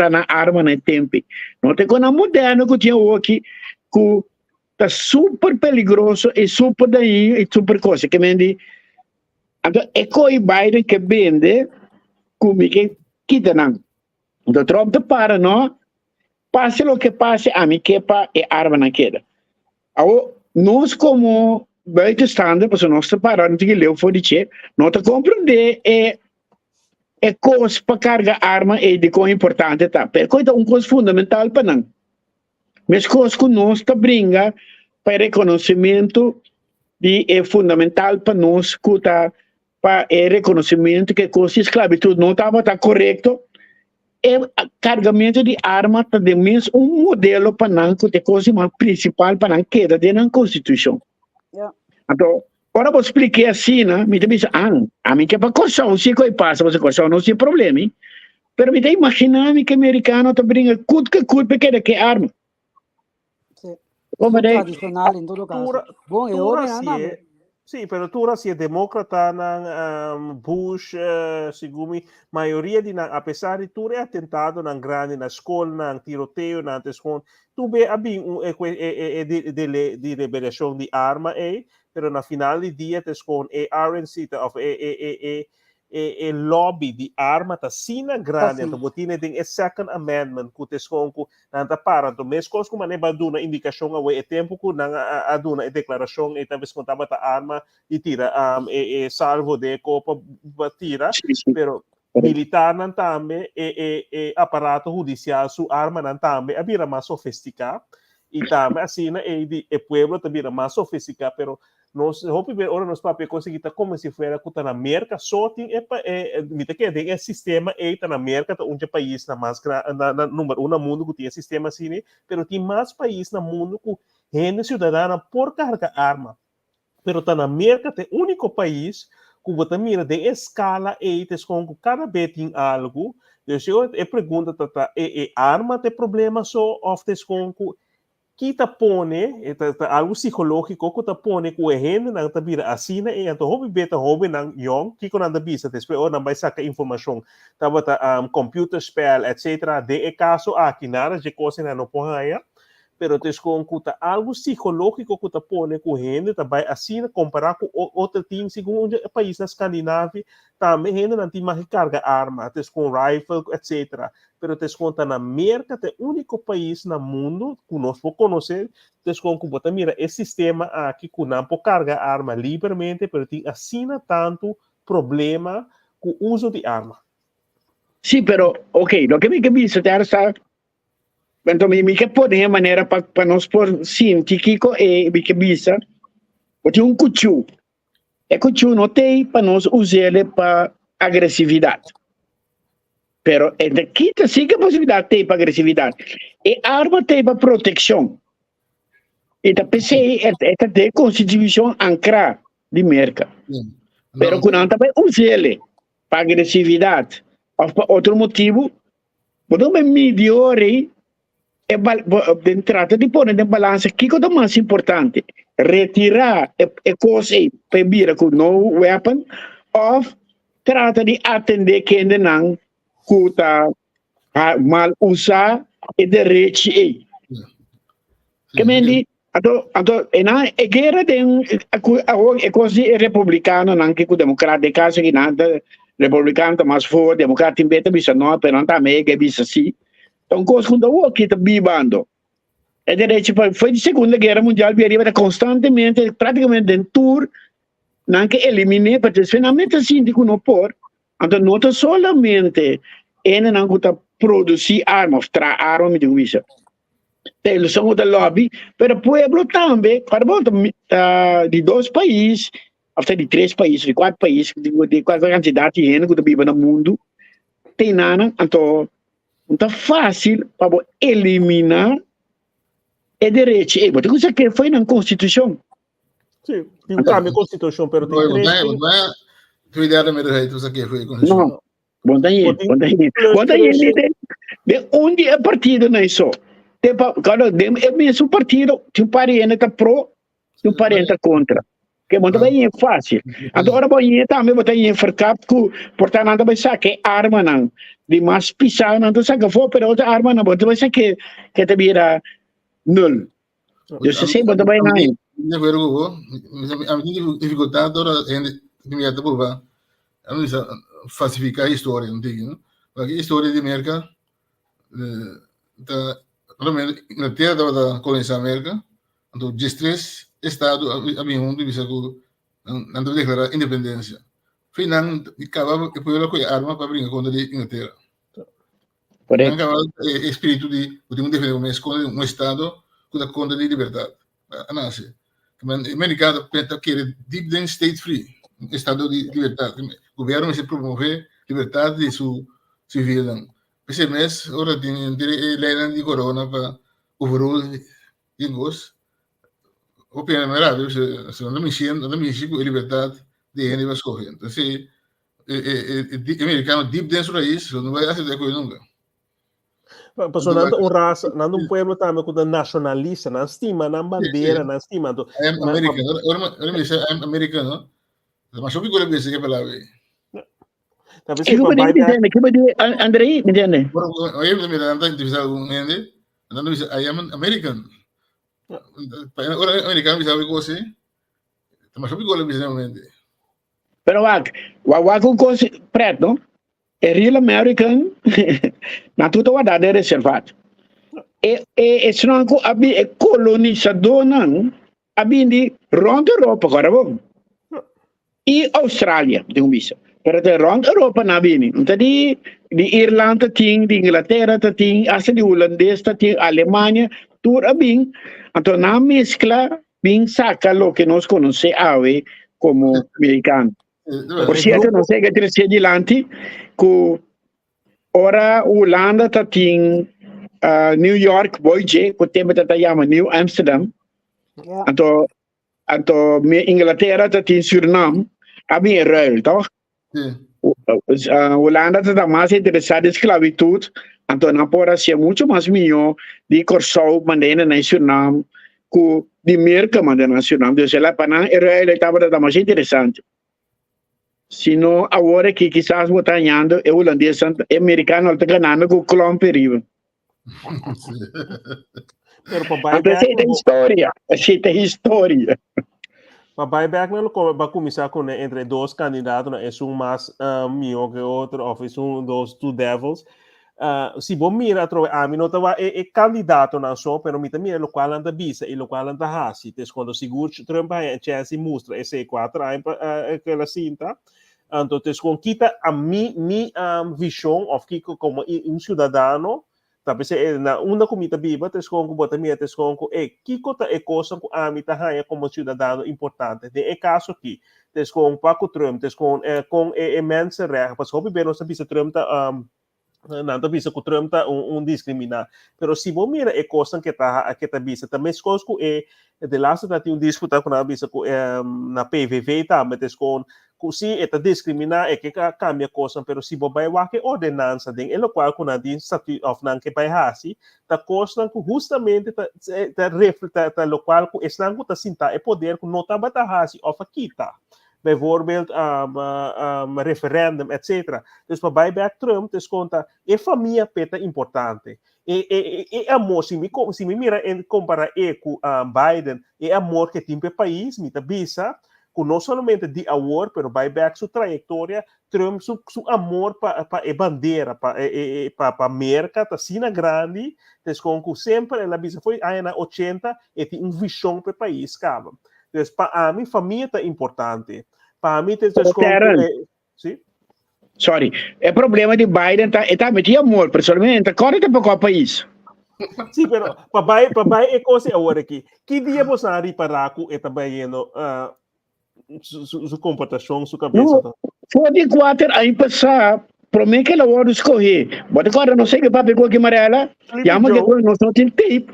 na arma no tempo. Não tem como moderno que tinha aqui, que tá super perigoso e super daí, e super coisa, que me diz, então, é coi Biden que vende, como que quita não. Então, Trump para, não? Passe o que passe, a mim que é arma na queda. Nós como buitenstaander, porque nós paramos de ler o fodiche, não te compreender coisa para carregar arma de quão importante tá. Porque é coisa fundamental para não. Mas coisa que nós te brinca para reconhecimento é fundamental para nós que tá para reconhecimento que coisa de esclavitud não estava correto. Carregamento de arma também é modelo para não que é coisa mais principal para não queda dentro da Constituição. Yeah. Então, agora vou explicar assim, né? Me diz, a mim que é para corção, se que passa, você corção não tem problema, hein? Pero me dá imaginar que americano tá brinca cuto que arma. Sim. Como é Tradicional em todo caso. Bom, é hora nada. Sim, pero tura si é democrata ng Bush, sigumi maioria de apesar de tura é atentado ng grande na escola, ng tiroteio, na antescon, tube abing de liberação de arma pero na final de dia tescon RNC of lobby de arma ta sina grande to botine ding second amendment ku tescon ku nanta para to meskos ku maneba duna indikasyon nga tempo ku nang aduna deklarasyon tabes kon tama ta arma itira salvo de ko tira pero militar nan tambe aparato judicial su arma nan tambe abira mais sofisticado e também assim e pueblo também mais sofisticado pero nós hope ver ora nos papel conseguir como se fuera que na América só tem mita que tem sistema tá na América tá país na mais na número 1 no mundo que tem sistema assim, né? Pero tem mais país no mundo que gente cidadana por carga arma. Pero tá na América tem único país que você mira de escala com cada vez tem algo. Eu pergunta arma tem problema só ou com que te pone algo psicológico que te pone que a gente não te vira assim e então hobby beta hobby não young que quando anda bisa depois ou não vai sacar informação tava computer spell etc de caso aqui nada de coisa não pode pero te esconcuta algo psicológico que te pone com a gente também assim comparar com outro time segundo o país na Escandinávia também gente não tem mais carga arma te com rifle etc pero te conta na América é o único país no mundo que nós podemos conhecer te conta mira esse sistema aqui que não pode carga arma livremente pero tem assim tanto problema com o uso de arma. Sim, pero ok, lo que me visto está então me que pode maneira para nós por científico e me que visa tem cuchu cuchu não tem para nós usar ele para agressividade. Pero entre quinta sim que possibilidade tem para agressividade. E arma tem para proteção. E da PC é de constituição ancra de merca. Pero quando não também usa ele para agressividade ou para outro motivo, podemos melhorar trata de pôr em balança o que é o mais importante. Retirar a coisa para vir com no weapon ou trata de atender quem não está mal usar e direito. Que me diz, na guerra tem a coisa republicana não que o democrata de casa que nada republicano tá mais forte, democrata tem beta bisa não, pero não tá mega bisa sim. Então coisa quando o que tá bibando. É direito foi de Segunda Guerra Mundial viria constantemente praticamente dentro tour não que eliminar porque finalmente assim de não por então não tá solamente ele não está produzir armas, tra armas de guisa. Eles são da lobby, pero o pueblo também, para volta de 2 países, até de 3 países, de 4 países, de qualquer quantidade de gente que vive no mundo, tem nada, então não tá fácil para eliminar o direito. E você coisa que foi na Constituição? Sim, tem um cambio na Constituição, pero tem 3... Tu ideia da melhor isso aqui foi Constituição. Não. Bom daí, de onde é partido não é só. Cada é mesmo partido, tem parente tá pro, tem parente contra. Que muito bem é fácil. Agora bem também botar em farcap que portanto não vai sacar arma não. De mais pisar não tu saca for, pero outra arma não botar vai sacar que te vira nulo. Eu sei botar bem não. Não vejo, a minha dificuldade agora é que me até por lá. A minha falsificar a história, não tem, não? Porque a história de América, na terra da colônia América, então, 13 estados havia um de vista que não declarar independência. Final, acabava e foi com a arma para brincar contra a Inglaterra. Correto. Acabava o espírito de defender um estado que dá conta de liberdade. A nasce. O americano pensa que é deep then state free, estado de liberdade. O governo se promover liberdade de seu civil. Esse mês, agora tem lei de corona para overall de gosto. O primeira vez, se não me enxergo a liberdade de gente vai escolher. Então, se o americano deep dentro da raiz, não vai aceitar coisa nunca. Pastor, não raça, não pueblo também com nacionalista, não estima, não bandeira, não estima. I am American. Agora me diz, I am americano. Mas eu fico a ver se é palavra. Talvez que Andrei, me entende? Eu me lembro de entrevistar um gente, andando diz, I am American. Agora americano me sabe coisa. Mas eu fico a ver realmente. Pero wag com coisa preto, não? É real American. Na tudo a dar reservado. E se não é colonizador não, abindi ronda Europa agora bom. E Austrália, tem visa. Pero de rond Europa na bini. Então de Irlanda tem, de Inglaterra tem, até de Holandês tem, Alemanha, tudo abin. Então na mescla bien saca lo que nos conoce hoy como americano. Por cierto, no sé qué te decía adelante, que ahora Holanda está en New York, Boise, que tempo está llama New Amsterdam, Yeah. anto Inglaterra está en Suriname, había ruil, toch? Holanda está más interesada en esclavitud, anto na pora ser mucho más mío de Corsou mandando na Suriname, que de merca mandando na Suriname, então ela para na ruil estava mais interessante. Se não, agora que quizás botar ganhando, é holandês, é americano, está ganhando com o clone perigo. Pero pa Então, essa é história. Para buyback não vai começar com entre dois candidatos, é um mais melhor que outro, ou é dos two devils. Se bom mira a mim não estava é candidato não só, pero me também o qual anda bisa e o qual anda hasi. Então quando seguro Trump vai chance mostra esse quatro aquela cinta. Então com kita a mi visão of kiko como cidadano. Tapi na una comida biba, tesconco bota minha tesconco kiko ta coisa com a mita raia como cidadão importante. De caso aqui, tesconco Paco Trump, tesconco com imensa regra, mas hobby bem não sabe se Trump tá não bisa que Trump tá discriminar. Pero se você mira coisa que tá bisa, também escosko de lá se tá disputa com a bisa na PVV tá, mas tesconco se eta discriminar que cambia coisa, pero se você vai que ordenança den, ele qual com a din statu of nan que vai hasi, tá coisa que justamente tá reflete tá local que eslan que tá sinta poder que não tá bata hasi of aquita. Bijvoorbeeld referendum, etc. Dus para buyback Trump, dus conta, família peta importante. Amor, se me mira em comparar com Biden, amor que tem para o país, me bisa, com não somente de award, pero buyback sua trajetória, Trump su amor para a bandeira, para a América, tá sina grande, dus com sempre ela bisa foi aí na 80 e tem visão para o país, cara. Então, para mim, família é importante. Para mim, sim? Sorry, o problema de Biden está metido amor, pessoalmente, agora está para o país. Sim, pero para é coisa agora aqui. Que dia você vai reparar que está vendo sua comportação, sua cabeça? Foi de 4 anos passar, para mim que ela vai escolher. Mas agora não sei que papo com a amarela, chama que nós não tem tempo.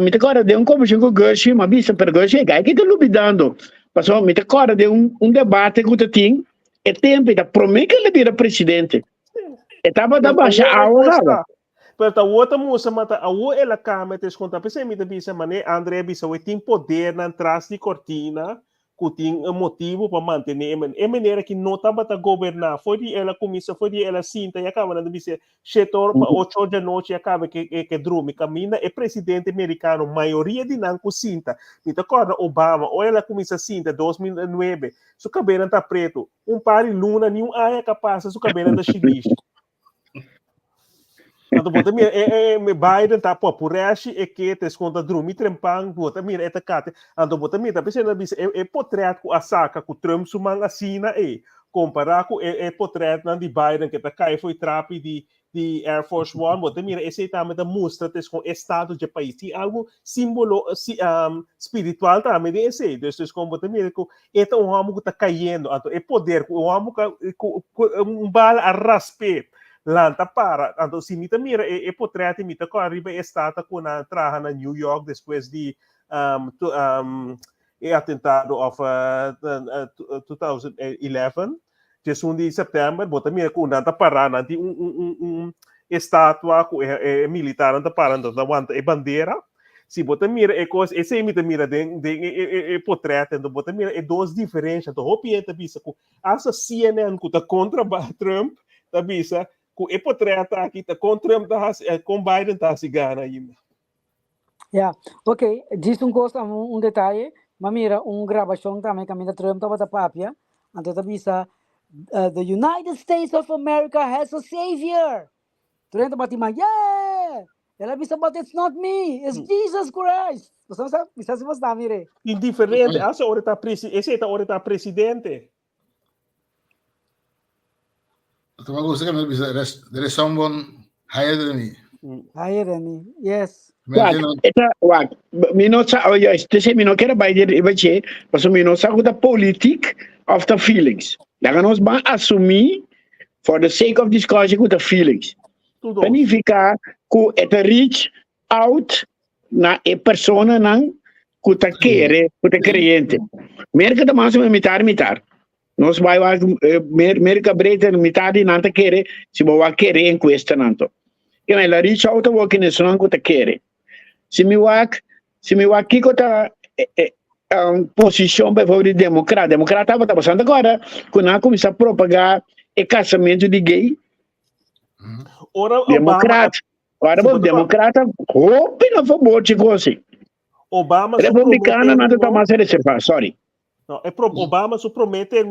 Me agora deu conversa com o Gershie, mas bisa para Gershie, que está lubidando. Passou, me agora deu debate que tem, tempo, para mim que ele vira presidente. Estava da baixa a hora. Pero a outra moça mata a outra ela cama te conta pensei me bisa mané André bisa tem poder na trás de cortina que tem motivo para manter a maneira que não estava a governar foi de ela começa foi de ela sinta e acaba na bisa setor para 8 da noite e acaba que dorme caminha é presidente americano maioria de não sinta me acorda Obama ou ela começa sinta 2009 seu cabelo está preto par de luna nenhum aia capaz seu cabelo está chiliche. Então, Biden está por reação e que te esconda dormir trempang, bota mira eta cate. Então, bota mira, pensando nisso, portrait com a saca com Trump sumang assina comparar com portrait de Biden que tá cai foi trape de Air Force One, bota mira esse também da mostra te com estado de país, tem algo símbolo espiritual também desse. Então, com bota mira com homem que tá caindo, então poder com homem com bala a raspe. Lanta para, então se me mira portrait me com arriba estata com na traja na New York depois de atentado of 2011 de 1 de setembro bota mira com nanta para nanti estátua com militar nanta para nanta wanta bandeira se bota mira coisa esse me mira de portrait então bota mira duas diferenças então hopieta bisa com essa CNN com tá contra Trump tá bisa com o portrait aqui tá contra com Biden tá se ganha ainda. Yeah, ok. Diz coisa detalhe, mas mira, gravação também que a minha Trump estava da papia, então tá bisa the United States of America has a savior. Trump bati mas yeah, ela bisa but it's not me, it's Jesus Christ. Você sabe, bisa se você tá mire. Indiferente, essa hora tá presidente. Então, você que me diz, there is someone higher than me. Higher Remy. Yes. Mente Wag, minosa, oh yes, kasi mino kera by the ibache, paso minosa ko the politic of the feelings. Laga nos ba assumir for the sake of discussion ko the feelings. Tudo. Significa ko eta reach out na e persona nang ko ta kere, ko ta creyente. Merka da mas mitar. Nos vai merka breita mitar di nanta kere, si bo wa kere en questa nanto. Que me la reach out wo que nesunan ko ta kere. Se me wak kiko ta posição para favor de democrata estava passando agora quando a começar a propagar o casamento de gay. Democrata roupa na favor de coisa. Obama republicana não está mais a reservar, sorry. No, Obama su promete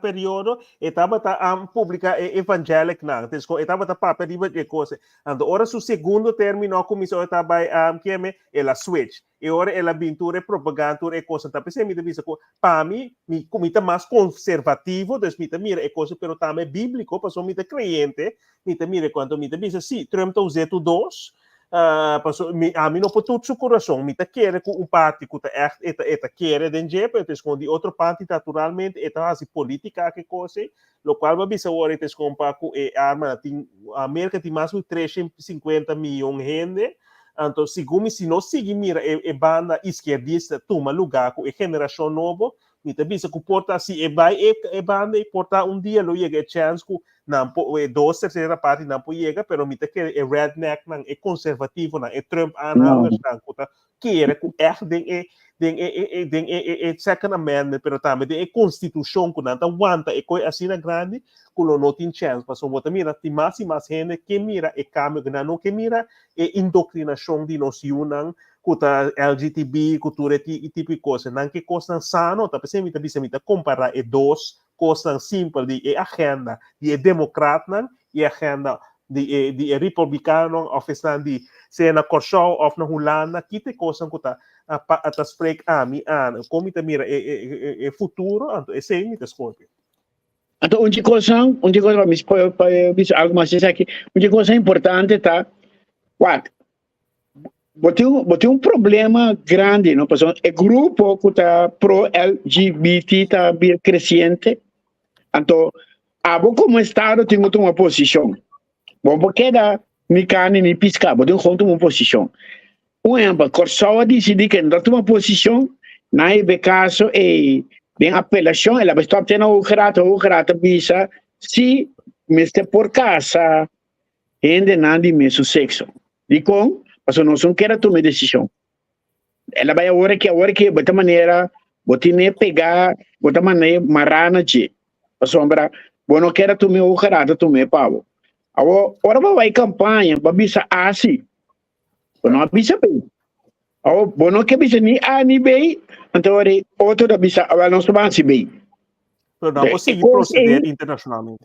período estava publicar evangelic não, então estava papel de coisa. Ando ora su segundo termino começou estava que ela switch. E ora ela pintura propaganda e coisa tá pensei me disse para mim me comita mais conservativo, dus me mira e coisa pero também bíblico, passou me crente, me mira quando me disse sim, Trump tá usando dois. A mim não pode todo o coração, me quer com parte que está quer dentro, então com de outra parte naturalmente está assim política que coisa, lo qual vai ser agora então com paco e arma tem a América tem mais de 350 milhões de gente, então segundo se não seguir mira e banda esquerdista toma lugar com a geração nova, me também se comporta assim e vai e banda e porta dia lo chega chance com não dois terceira parte não pode chegar, pero me que é redneck não é conservativo não é Trump anhangers não que é com den second amendment, pero também den constituição que não aguanta e coi assim na grande, que não tem chance, mas o mira tem mais e mais gente que mira e cambio que não que mira e indoctrinação de noção que LGTB, cultura e tipo de coisa, não que coisa sano, tá pensando me comparar e dois coisas simples de agenda de democrata e agenda de republicano of island di sena Korsau of na Holanda kita coisa que tá a spreek ami aan como te mira e futuro anto e sei te scorpio. Então onde coisa me para algo mais aqui onde coisa importante tá what botei problema grande não passou é grupo que tá pro LGBT tá bem crescente então como estado tem uma posição bom porque da me carne me piscar botei uma posição exemplo Korsau decidi que não tem uma posição na caso e bem apelação ela vai estar tendo o grata visa se mestre por casa ainda não de mesmo sexo e com porque não quer tomar decisão ela vai agora que bota maneira botine pegar bota maneira marana de sombra bom não quer tomar o grata tomar pavo agora vai campanha para visa assim não bisa bem bom não quer bisa ni a ni bem então outro da bisa não se vai se bem não consegue proceder internacionalmente.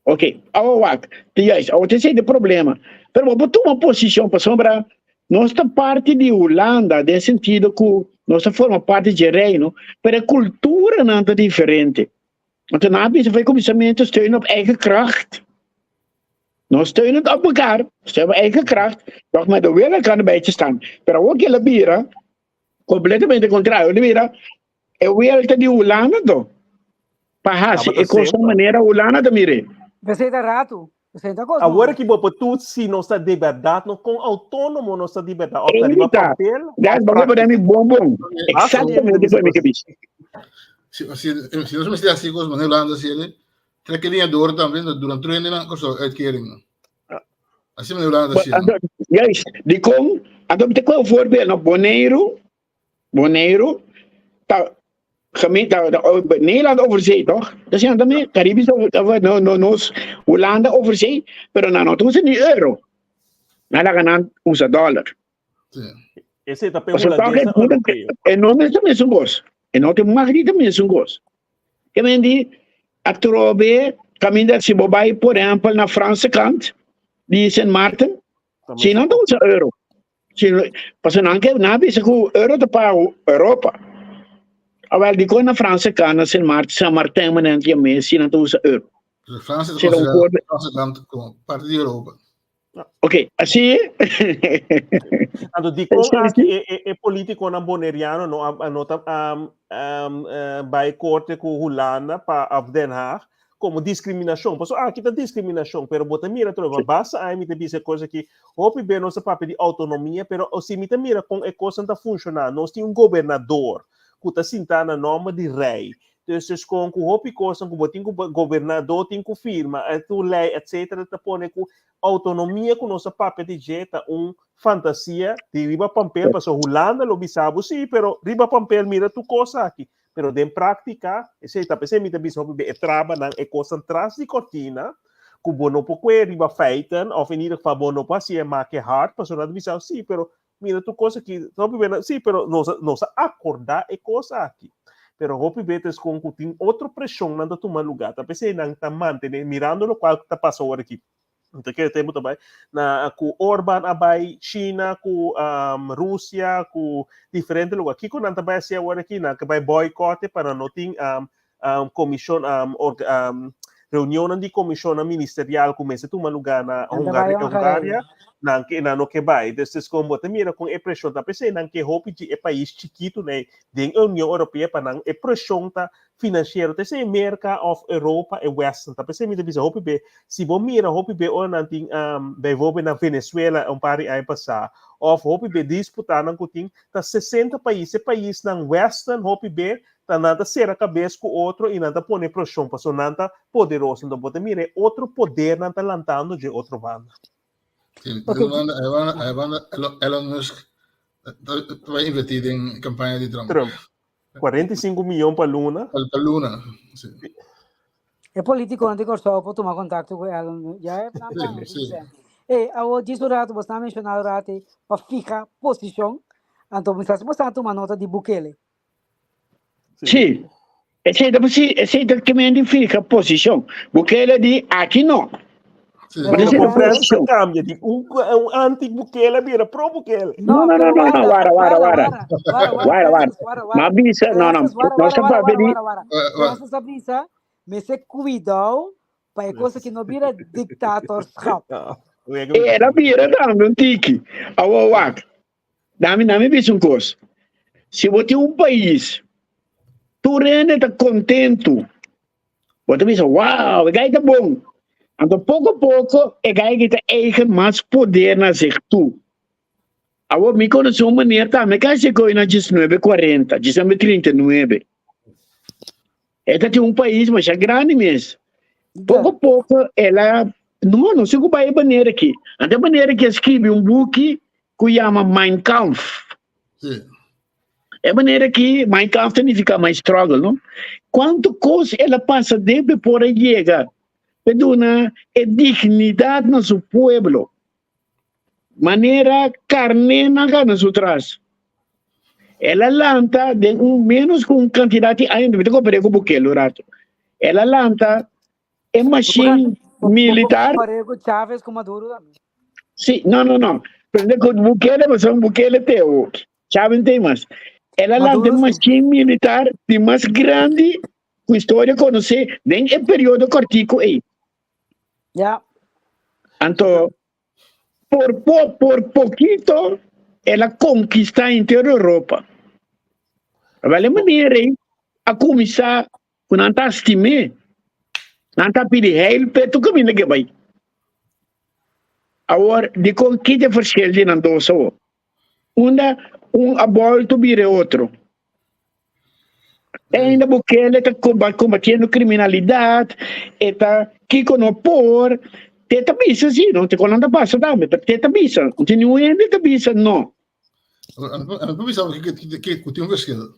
Ok, esse é o problema. Mas botou uma posição para sombra nossa parte de Holanda, no sentido que nossa forma parte de reino, mas a cultura não é diferente. Então, na vez vai começamento steun op eigen kracht. Nós steunen op elkaar, steun op eigen kracht, doch met de wil kan erbij te staan. Maar ook je labira, completamente contrário, labira, é o wil de Holanda, do. Pahasi, e com essa maneira Holanda também. Você está rato. Agora que você tudo se nossa liberdade, não com autônomo nossa liberdade, optar papel. Vamos para mim bom. Exatamente isso que disse. Se nós me estamos assim com os manelos se ele trekke linha door também durante o ano não coisa uitkering. Assim me Holanda assim. Juist, die kom, dan betekent wel een voorbeeld, no Bonaire, gemeente Nederland overzee toch? Dat is dan Caribisch Hollanda overzee, pero não usa ni euro. Nada ganan usa dólar. Esse é o papel holandês europeu. E não é também um gosto. E não tem mais de também um gosto. Que me diz, a trobe caminho se bobai por exemplo na França cant, de Saint Martin, se não usa euro. Porque não que na vez que o euro para Europa. Awel die kon naar Franse kant, naar Saint Martin, maar niet meer, zien dat usa euro. Dus Franse kant, Franse kant, parte de Europa. Ok, assim. Ando di kung e politiko ng Boneriano no by korte ku Holanda pa of Den Haag como discriminação. Paso kita discriminação, pero bota mira trova basta ai mi te dice coisa que hopi bem nossa papel de autonomia, pero se mi te mira com e coisa tá funcionando, nós tem governador que tá sentando na nome de rei. Então, com o hopi coisa com botin com governador tem com firma, tu lei, etc, tá pone com autonomia com nossa papel de jeta fantasia de riba papel, para Holanda lo bisabo sim, pero riba papel mira tu coisa aqui. Pero de prática, esse tá pensando me bisa hopi be traba nang e coisa atrás de cortina, ku bono po que riba feiten, of in ieder geval bono pa si make hard, para nada bisa sim, pero mira tu coisa que hopi be sim, pero nos acordar e coisa aqui. Pero hopi betes com tem outra pressão nanda tomar lugar, tá pensando nang tamante, mirando no qual tá passou aqui. Então, que temos também com Orban, abay, China, com Rússia, com diferentes lugares. Aqui, quando também se agora aqui, que vai boicote para não ter comissão, reunião de comissão ministerial começa a tomar lugar na Hungária, não que vai. Desses como mira com a pressão da PC, não que hope de país chiquito, né, da União Europeia para não a pressão tá financeira, desse América of Europa e Western, tá PC me diz hope be, se bom mira hope be ou não tem vai na Venezuela pari aí passar, of hope be disputar não tem tá 60 países na Western hope be tá nada ser a cabeça com outro e nada pôr pressão, passou nada poderoso, então bota mira outro poder nada lantando de outro banda. Elon Musk vai investir em campanha de Trump. 45 milhões para Luna. Para Luna, sim. É político anticorso para tomar contato com Elon. Já é na sim. E ao disso rato você mencionou rato para ficar posição. Então você tomar nota de Bukele. Sim. Esse é que fica posição. Bukele de aqui não. Mas a conversa cambia de anti-Bukele vira pro-Bukele. Não, Wara. Mabisa, não. Nós estamos a pedir. Nossa brisa, mas se cuidado para coisa que não vira ditatorskap. Ela vira também um tique. Awak. Dá-me visto coisa. Se você tem país, tu rende tá contento. Você pensa, uau, é tá bom. Então, pouco a pouco, é que tem eigen mais poder na sector. Agora, me conhece uma maneira, tá? Me casei com ela 1940, 1939. Ela tem país, mas é grande mesmo. Pouco a pouco, ela... Não sei como é a maneira aqui. A maneira que escreve book que chama Mein Kampf. Sim. É a maneira que Mein Kampf significa mais struggle, não? Quanto coisa ela passa dentro por chegar. Peduna é dignidade no seu pueblo. Maneira carnena na sua trás. Ela lanta de menos com quantidade ainda me comprei com Bukele rato. Ela lanta é machine militar. Com Chávez com Maduro também. Sim, não. Prende com Bukele, mas um Bukele teu. Chávez tem mais. Ela lanta machine militar de mais grande com história conhecer nem é período cortico aí. Yeah. Então, por pouquito, ela conquista a inteira Europa. Vale maneira a começar com não tá estimar, não tá pedir help, tu caminha que vai. Agora, de conquista verschil de não doce, aborto vira outro. Ainda Bukele está combatendo criminalidade, está que por teta bisa sim, não te conta passa também, teta bisa, continua ainda teta bisa não. Não bisa que tem verschil.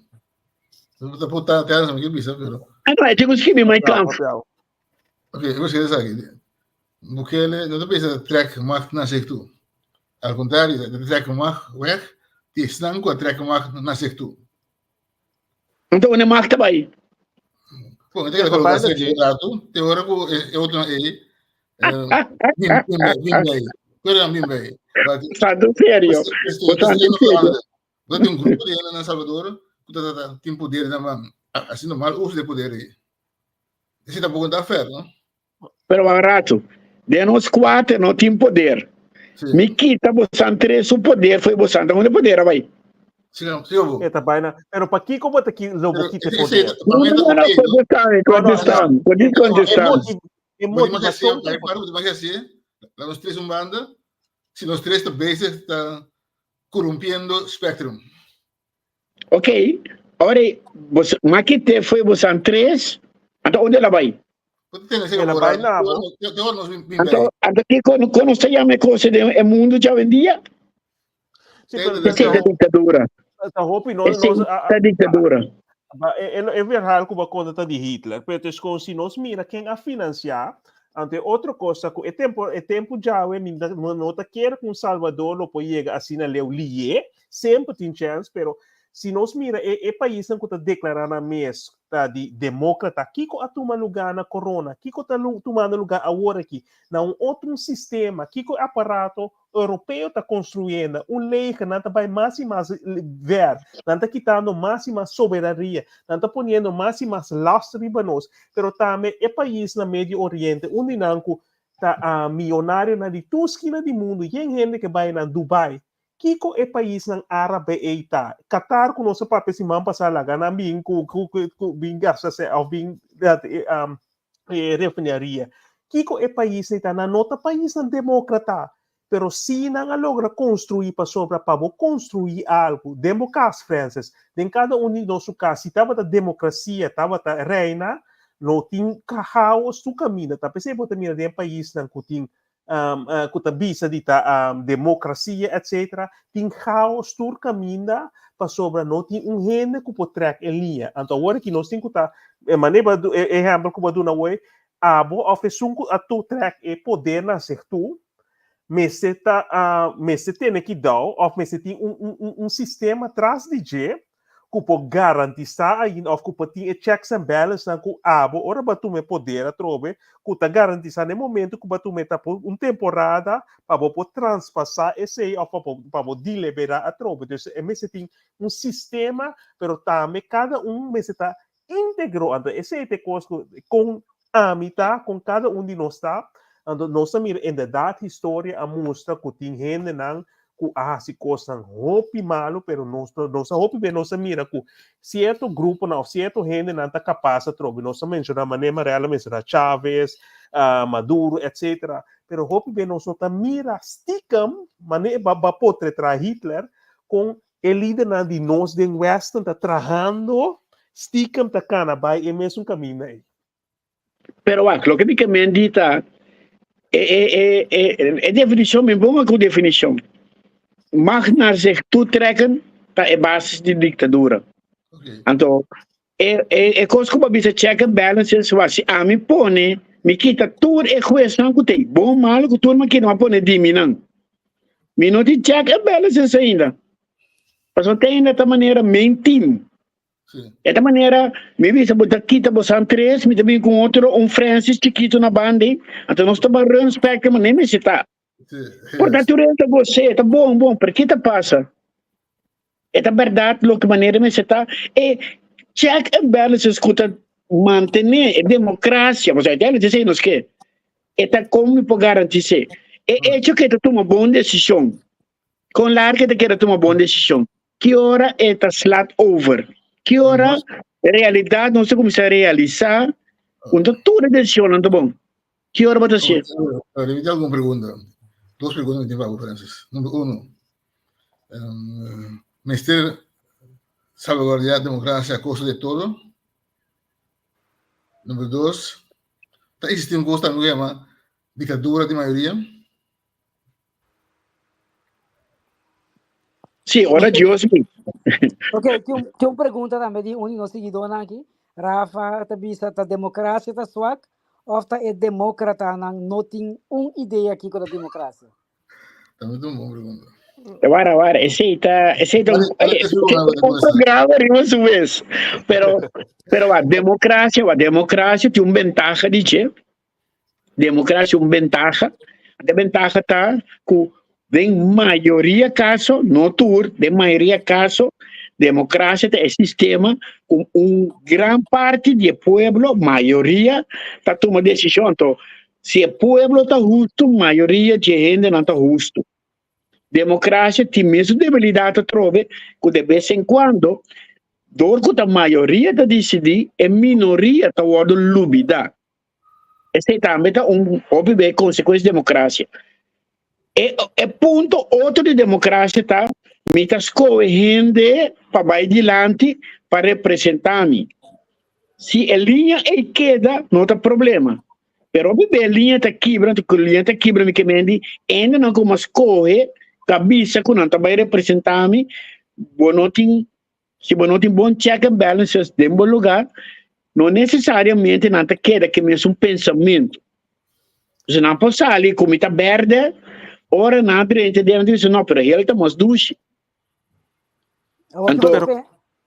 Não tá puta até não que bisa, pero. Não, é tipo que Mein Kampf. Ok, eu vou dizer aqui. Bukele não bisa trek macht na zich toe. Al contrário, de trek macht weg, die snang com trek macht na zich toe. Então, onde mais está aí? Bom, tem que colocar aqui lado, tem hora que eu outro aí. Bem. Santo sério. Não tem grupo de na Salvador, que tem poder na mão. Assim normal uso de poder aí. Esse tá pouco da fé, não? Pero barato. De nós quatro não tem poder. Sim. Me quita bosan três o poder foi bosan onde poder vai. Sim, eu vou. Esta vaina, pero para que como que lobo que te Esse poder? Não, contestar. É Mas motivação. mas assim, lá os três banda, se os três vezes está corrompiendo Spectrum. Ok, agora, Maquite foi bosan três, então onde ela vai? Ela vai na Então, aqui quando você chama coisa de mundo já vendia, essa é a ditadura. Essa roupa Essa é a ditadura. É verdade como a conta de Hitler, mas se nós mira quem a financiar, ante outra coisa, é tempo já, não está quer com Salvador não pode chegar assim na lei lié, sempre tem chance, pero se nós mira é país que está declarando mês de democrata, que a tomar lugar na corona, que está tomando lugar agora aqui, na outro sistema, que o aparato europeu está construindo lei que não vai mais e mais ver, não está quitando mais e mais soberania, não está ponendo mais e mais lastre para nós, pero também é país na Médio Oriente, onde não está milionário na de tusquina do mundo, e gente que vai na Dubai, Kiko é país ng Árabe eta. Qatar kung sa papel si Mampa Salaga na bing gasta sa bing refineria. Kiko é país nita na nota país ng demokrata. Pero si na nga logra construir pa sobra pa bo construir algo. Democracia Francis. Den cada unido su casa. Si tava da democracia, tava da reina, no ting kahaos tu camina. Tapos e bota mira den país ng kuting kutabisa dita democracia, etc. Tem caos tur caminha para sobra não tem gente que pode track em linha. Então agora que nós temos que estar maneira exemplo que vou na way abo ofereço a tu track e poder na certo mas se tem que dar ou mas tem sistema atrás de je que pode garantizar aí ou que pode ter checks and balances na que abo ora batu me poder a trobe que tá garantizar no momento que batu me tá por temporada para poder transpassar esse ou para deliberar a trobe. Então mas tem sistema pero também cada mas está integrado esse é coisa com amita com cada de nós está nós mira em verdade história a mostra que tem gente não que se coisas roupa malo, pero nós roupa bem nós mira que certo grupo não certo gente não está capaz de trocar nós menciona maneira realmente será Chávez, Maduro, etc. Pero roupa bem nós tá mira sticam maneira para poder trazer Hitler com el líder de nós do West está trabalhando sticam tá cana vai é mesmo caminho aí. Pero lo que me mendita é definição bem boa com definição. Mag naar zich toetrekken, dat is basis de ditadura. Okay. Então, é coisa que bisa check and balances, was a mi pone, mi kita tur e questão que tem. Bom, malo que tur que não pone diminan. Mi não tem check and balances ainda. Mas não tem dessa maneira main team. Dessa maneira, me bisa botar kita bosan três, me também com outro Francis chiquito na banda. Então nós estamos respect, mas nem me cita. Por natureza você tá bom, por que tá passa? É a verdade, lo que maneira me está e check and balance escuta manter a democracia, você deve dizer nos que é como para garantir é que tu toma boa decisão com larga que tu toma boa decisão que hora é tá slat over que hora realidade não se começa a realizar quando toda decisão não tá bom que hora vai ser? Le voy a alguna pregunta. Dos preguntas que tengo, Francis. Número uno, ¿Mister salvaguardar la democracia a costo de todo? Número dos, ¿está existiendo una cosa que se llama dictadura de mayoría? Sí, ahora yo sí. Ok, tem uma pergunta também de um de nossos seguidores aqui. Rafa, está vista a democracia está swak? Ou é democrata não tem uma ideia aqui com a democracia? Também é uma boa pergunta. Vara, esse programa de uma vez. Pero a democracia tem uma ventaja de que democracia uma ventaja. A ventaja está que de maioria caso, não tur, de maioria caso, democracia é sistema com grande parte do povo, maioria, está tomando decisão. Então, se o povo está justo, maioria de gente não está justo. democracia tem mesmo debilidade a trove, que de vez em quando, que a maioria da decidir, a minoria está word lubida. Esse também é óbvio consequência da democracia. É ponto outro de democracia tá, me está escolhendo para ir adiante para representar-me. Se a linha é queda, não tem problema. Pero a linha está quebrando, que mendi, ainda não como escolhe, cabeça que não vai representar-me, se não tem bom check and balances em bom lugar, não necessariamente não está queda que mesmo um pensamento. Se não passa ali, como está verde, ora não diz não, pero ele está mais duche.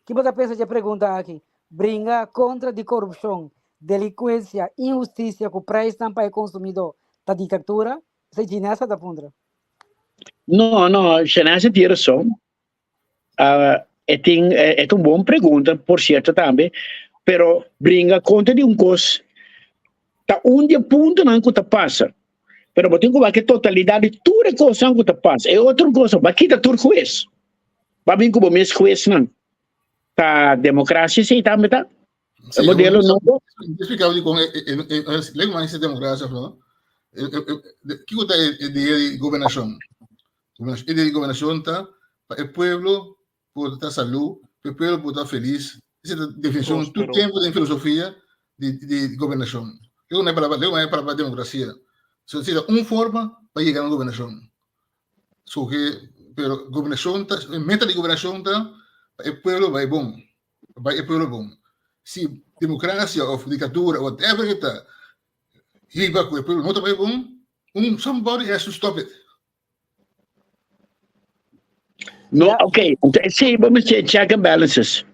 Que você pensa de perguntar aqui? Brinca contra de corrupção, delinquência, injustiça que o preço não para o consumidor, da ditadura, se chinesa da fundra? Não, chinesa tem razão. É uma boa pergunta, por certo também, pero brinca contra de coisa. Tá dia ponto não que passa. Pero eu tenho que a totalidade de toda coisa que passa. É outra coisa, vai quitar tudo juiz. Vai vir como mesmo juiz não. Tá democracia sim também tá. O modelo novo. Explicar com lembra mais de democracia, não? Que coisa é de governação? E de governação tá para o povo pode estar saúde, para o povo pode estar feliz. Essa é a definição do tempo de filosofia de governação. Eu não é para a democracia. Só seja uma forma para chegar à governação. Só que, pero governação tá, meta de governação tá, o povo vai bom, vai o povo bom. Se democracia ou ditadura, whatever que tá, e vai com o povo não vai bom, somebody has to stop it. No, ok. Sim, vamos ter check and balances.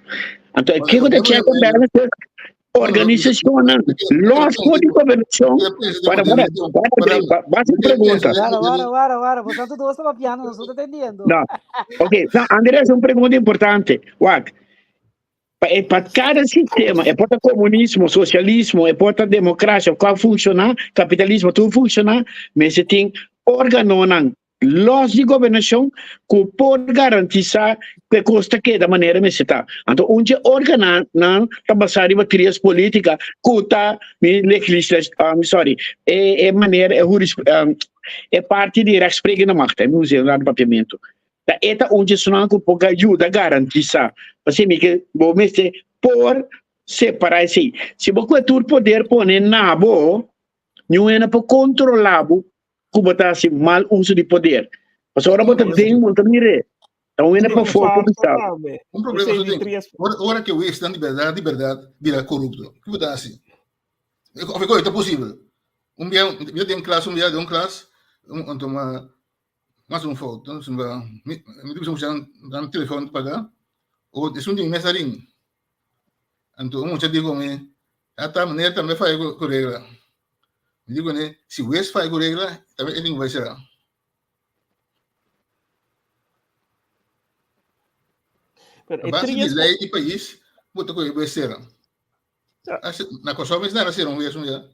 Então, o que é check and balances? Organização, nós de governação. Para pergunta. Para, você tudo está papiando, não estou entendendo. Não, ok. Não, André, é uma pergunta importante. Para cada sistema, é para comunismo, socialismo, é para democracia, qual funciona, capitalismo, tudo funciona, mas você tem órgãos, los de governação que pode garantizar que custa que da maneira que está. Então, onde órgão não está baseado em matérias políticas, que está é parte de respeito na mata, é museu lá no papiamento. É onde isso não pode ajudar a garantizar. Assim, que vamos por separar assim. Se você tem poder pôr na boa, não é para controlar que botar assim mal uso de poder. Mas agora botar bem muito mire. Então ainda para foco do Estado. Problema é que hora que o Estado liberdade vira corrupto. Que botar assim? É possível. Dia eu tenho classe, de uma classe, então mais foto, então me diz um telefone para pagar, ou isso um dia mensarinho. Então um já digo me, a maneira também faz com regra. Me digo né, se o West faz com regra, também ele não vai ser. A base de lei do país, botou que vai ser. Na Kosovo não era ser um West já.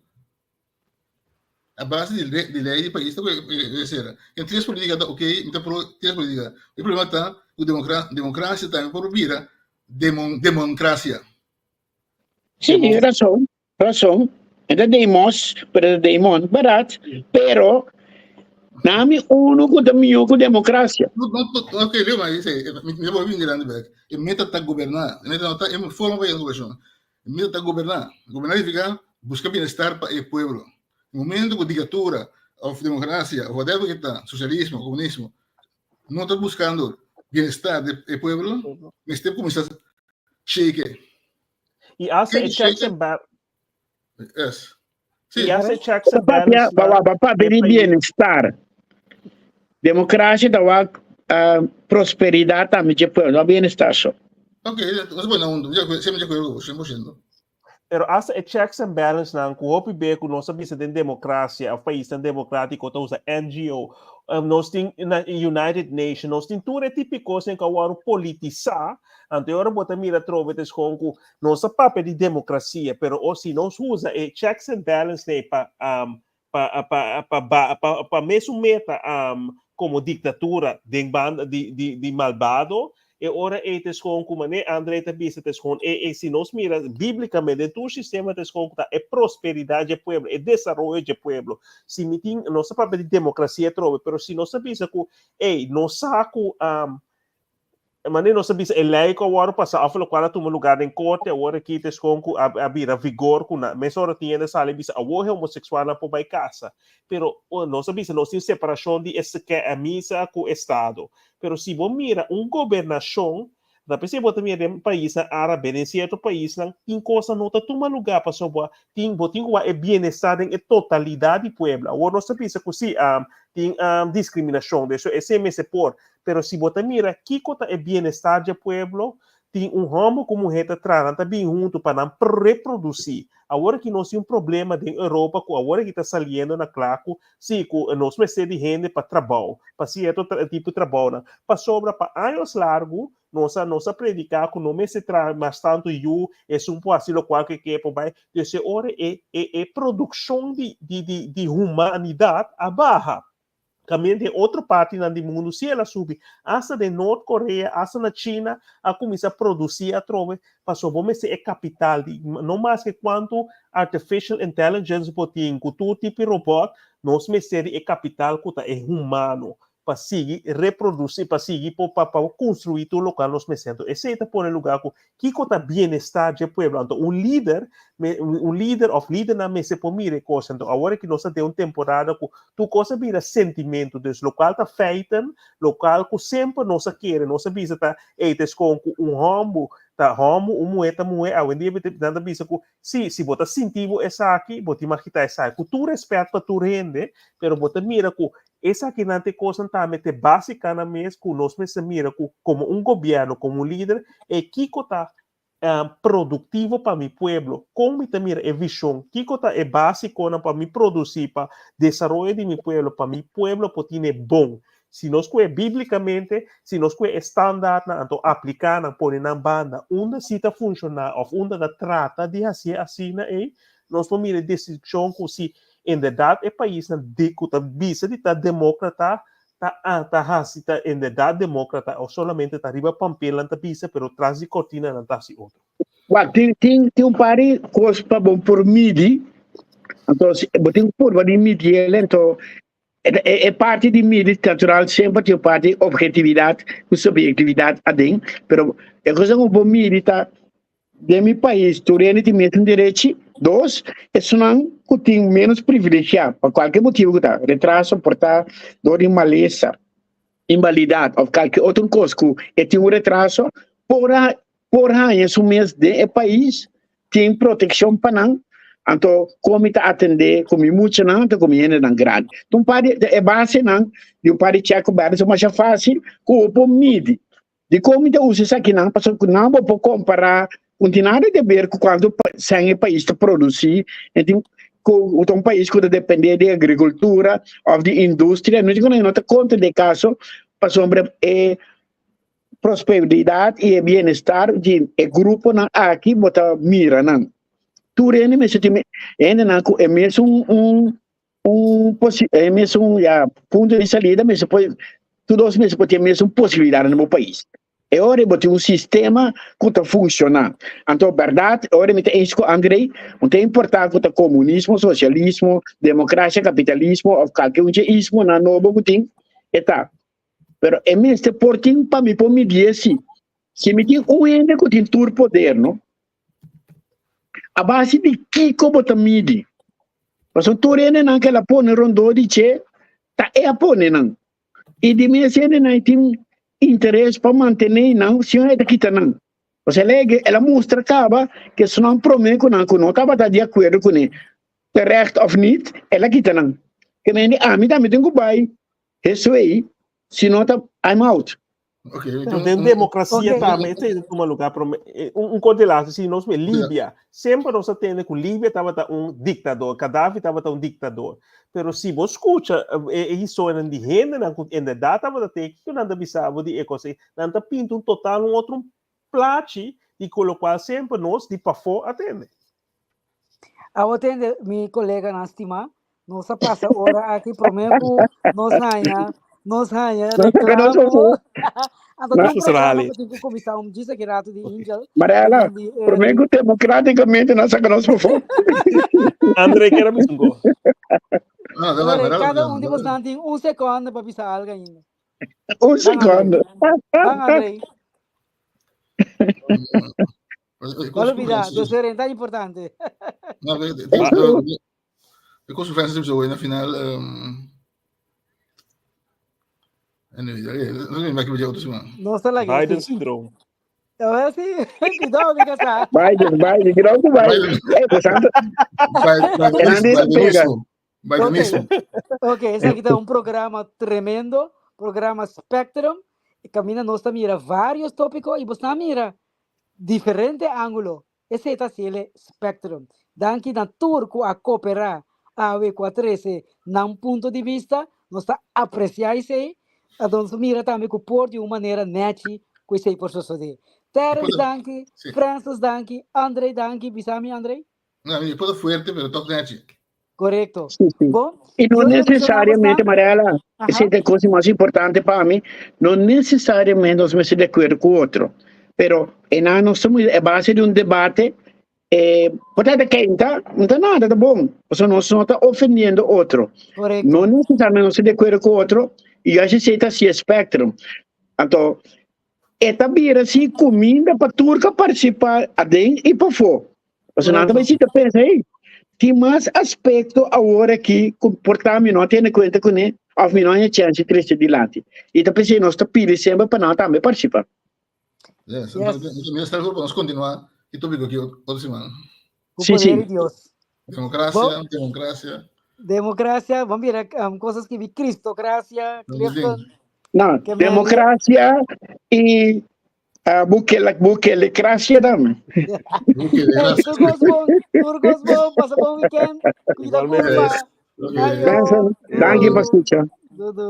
A base de lei do país vai ser. Em três políticas, ok, então três políticas. O problema está, o democracia também por vira democracia. Sim, razão. Ainda demos, barato, pero nami uno com a democracia. Ok, lembra, me vou vir de back. E meta está governar, meta não está, é forma para a governação. Meta está governar significa buscar bem-estar para o povo. No momento que a ditadura, ou democracia, ou whatever que está, socialismo, comunismo, não está buscando bem-estar do povo, mas tem como está shake. E hace checks and balances. Yes. E hace checks and balances. Para bem-estar. Democracia dá prosperidade também de povo, não bem-estar só. Ok, mas bueno, sempre de acordo, 100%. Pero hace checks and balances na ku hopi be ku nossa bisa den democracia, o país den democrático to usa NGO, nós tem na United Nations, nós tem tudo típico sem que o politizar, ante ora bota mira trovetes com ku nossa papel de democracia, pero o se nós usa checks and balances ne pa mesmo meta como ditadura de banda de malvado. E ora eles com como né André também eles com se nós mira biblicamente todo sistema eles com é prosperidade do povo, é desenvolvimento do povo. Se mitim não se fala de democracia trove, pero se nós sabemos que nós saco mas não sabia se lei que agora passa a falar qual toma lugar em corte agora que eles com a vira vigor com a mas ora tinha essa lei bisa a homossexual na por casa, pero não sabia se nós tem separação de esse que a missa com o estado. Pero se você mira governação, da pessoa também é um país árabe, em certo país, tem coisa não está toma lugar para sobar, tem o bem-estar em totalidade do povo. Agora nós sabemos que se tem discriminação, isso é sempre por. Pero se você mira que coisa é bem-estar do povo, tem homem como mulher trans também junto para não reproduzir. Agora que nós temos problema na Europa, agora que está saindo na claque, se nós precisamos de gente para trabalho, para certo tipo de trabalho, para sobra para anos largos, nós predicar que não me se traz mais tanto eu, é um pouco assim, qual que é, para essa hora é produção de humanidade a barra. Também de outra parte do mundo, se ela subir, essa de Norte Coreia, essa na China, a começar a produzir a trove, passou vamos ser capital, não mais que quanto artificial intelligence pode ter, com todo tipo de robô, nós me ser capital que é humano, para seguir reproduzir, para seguir para construir o local nós me sento. Esse é por lugar que conta bem-estar do povo. Então, um líder na mesa por mim coisa. Então, agora que nós temos uma temporada que tu coisa vira sentimento desse local tá feito, local que sempre nós queremos, nós visa tá com um rombo, tá rombo, moeda, a dia nada visa que se botar sentido essa aqui, botar mais que tá essa aqui, tu respeita para tu rende, pero botar mira que essa aqui não tem coisa também é básica na mesa que nós mira como um governo, como um líder, é que está produtivo para mi pueblo, como também é visão, que é básico para mi produzir, para desenvolver de mi pueblo, para mi pueblo poder bom. Se nós que biblicamente, se nós que estándar na então aplicar na pôr na banda, onde se está funcionar, ou onde da trata de assim nós vamos mirar decisão que se em verdade é país na decuta visa de tá democrata tá em verdade democrata ou somente tá arriba pampela tá visa pero traz de cortina não tá se outro. Tem pare coisa para bom por midi, então tem por de midi então é parte de midi natural sempre tem parte objetividade e subjetividade adem, pero é coisa como por midi tá de meu país, tu tem mesmo direito. Dois, é não que tem menos privilegiado, por qualquer motivo que tá, retraso, portar, dor de maleza, invalidade, ou qualquer outra coisa que tem um retraso, por aí, esse mês de país tem proteção para não, então, como está atender, como muito não, então como ainda não grande. Então, é base não, e o pare check é mais fácil, com o midi. De como está usa isso aqui não, porque não vou comparar continuar a ver que quando sem o país está produzir, então um país que depende de agricultura ou de indústria, não tem conta de caso para sobre prosperidade e bem-estar de grupo na aqui bota mira não. Tu rene ainda não é mesmo é mesmo ponto de saída, mas depois todos meses pode ter mesmo possibilidade no meu país. É hora de ter um sistema que está funcionando. Então, verdade, é hora de ter isso com André, não é importante que o comunismo, socialismo, democracia, capitalismo, ou qualquer ismo na nova que tem, está. Mas é mesmo importante para mim, para me dizer assim, se me tem um ente que tem todo o poder, não? A base de que como está midi? Porque tu ente não que ela põe rondou de che, tá é a põe não. E de mim assim não tem interesse para manter não, se não é daqui não. Você ela mostra acaba que se não promete que não acaba de acordo com ele, correto ou não, ela quita não. Que nem a mim também tem que vai, isso aí, se não tá I'm out. Okay, tem democracia também, tem um lugar um condelado, se nós Líbia, sempre nós temos que Líbia estava um ditador, Gaddafi estava um ditador. Pero se você escuta isso de gente em verdade estava até que não bisava de coisa, não tá pinto total outro plate de colocar sempre nós de para fora atende. Eu atendo meu colega na estima, nós passa hora aqui prometo nós naia Nós hanya Nasa ka na sa reklamo. Ang Na- tatong Sarali. programa pating komisão diz que rato de Angel. Mariela, Hindi, promego democraticamente nasa ka na sa phone. Andre, que era mi sungo. Ah, Cada um de vocês tem segundo para pisar algo ainda. Un segundo. Bang, Andrei. Olha, vida, dos é tão importante. No, because Francis is na final. Anyway, não me aqui outro semana. Nossa, lá Biden syndrome. Eu assim, cuidado de casar. Biden, ginawa ko Biden. Santo. Bidenismo. Ok, esse aqui tá programa tremendo, programa Spectrum. E camina nós mira vários tópicos e você mira diferente ângulo. Esse é ele Spectrum. Danke na turco a cooperar a V413 num ponto de vista, nós está apreciar isso aí. Então, mira também que por de uma maneira net com esse processo de Terence danke, Sim. Francis danke, Andrei danke, Bisami Andrei. Não, me pôr fuerte, pero toque net. Correto. Sim, sim. Bom, E não eu necessariamente, Mariela, Ajá. essa é a coisa mais importante para mim, não necessariamente nós vamos de acordo com o outro, pero nós estamos a base de um debate, pode quenta, não tem nada, tá bom, você não está ofendendo o outro, correto. não necessariamente nós estamos de acordo com o outro, e a gente está se espectro, então, esta vira assim, comida para turca participar adem e para fora, você não vai se pensar aí, tem mais aspecto agora que comportamento não tem em conta com ele, of não é chance de crescer de lado. E tá pensando nós tá pedindo sempre para nós também participar. Yes. Yes. Então, está para nós continuar. E tópico aqui outra semana. Com Sim, poder sim. de Deus. Democracia. Democracia, vamos ver coisas que vi cristocracia, Clifton, Não, Que democracia e buquelecracia também. Turcos bom, passa bom weekend, cuida com Igualmente. o Ayo, Danke, Pastor. Dudu.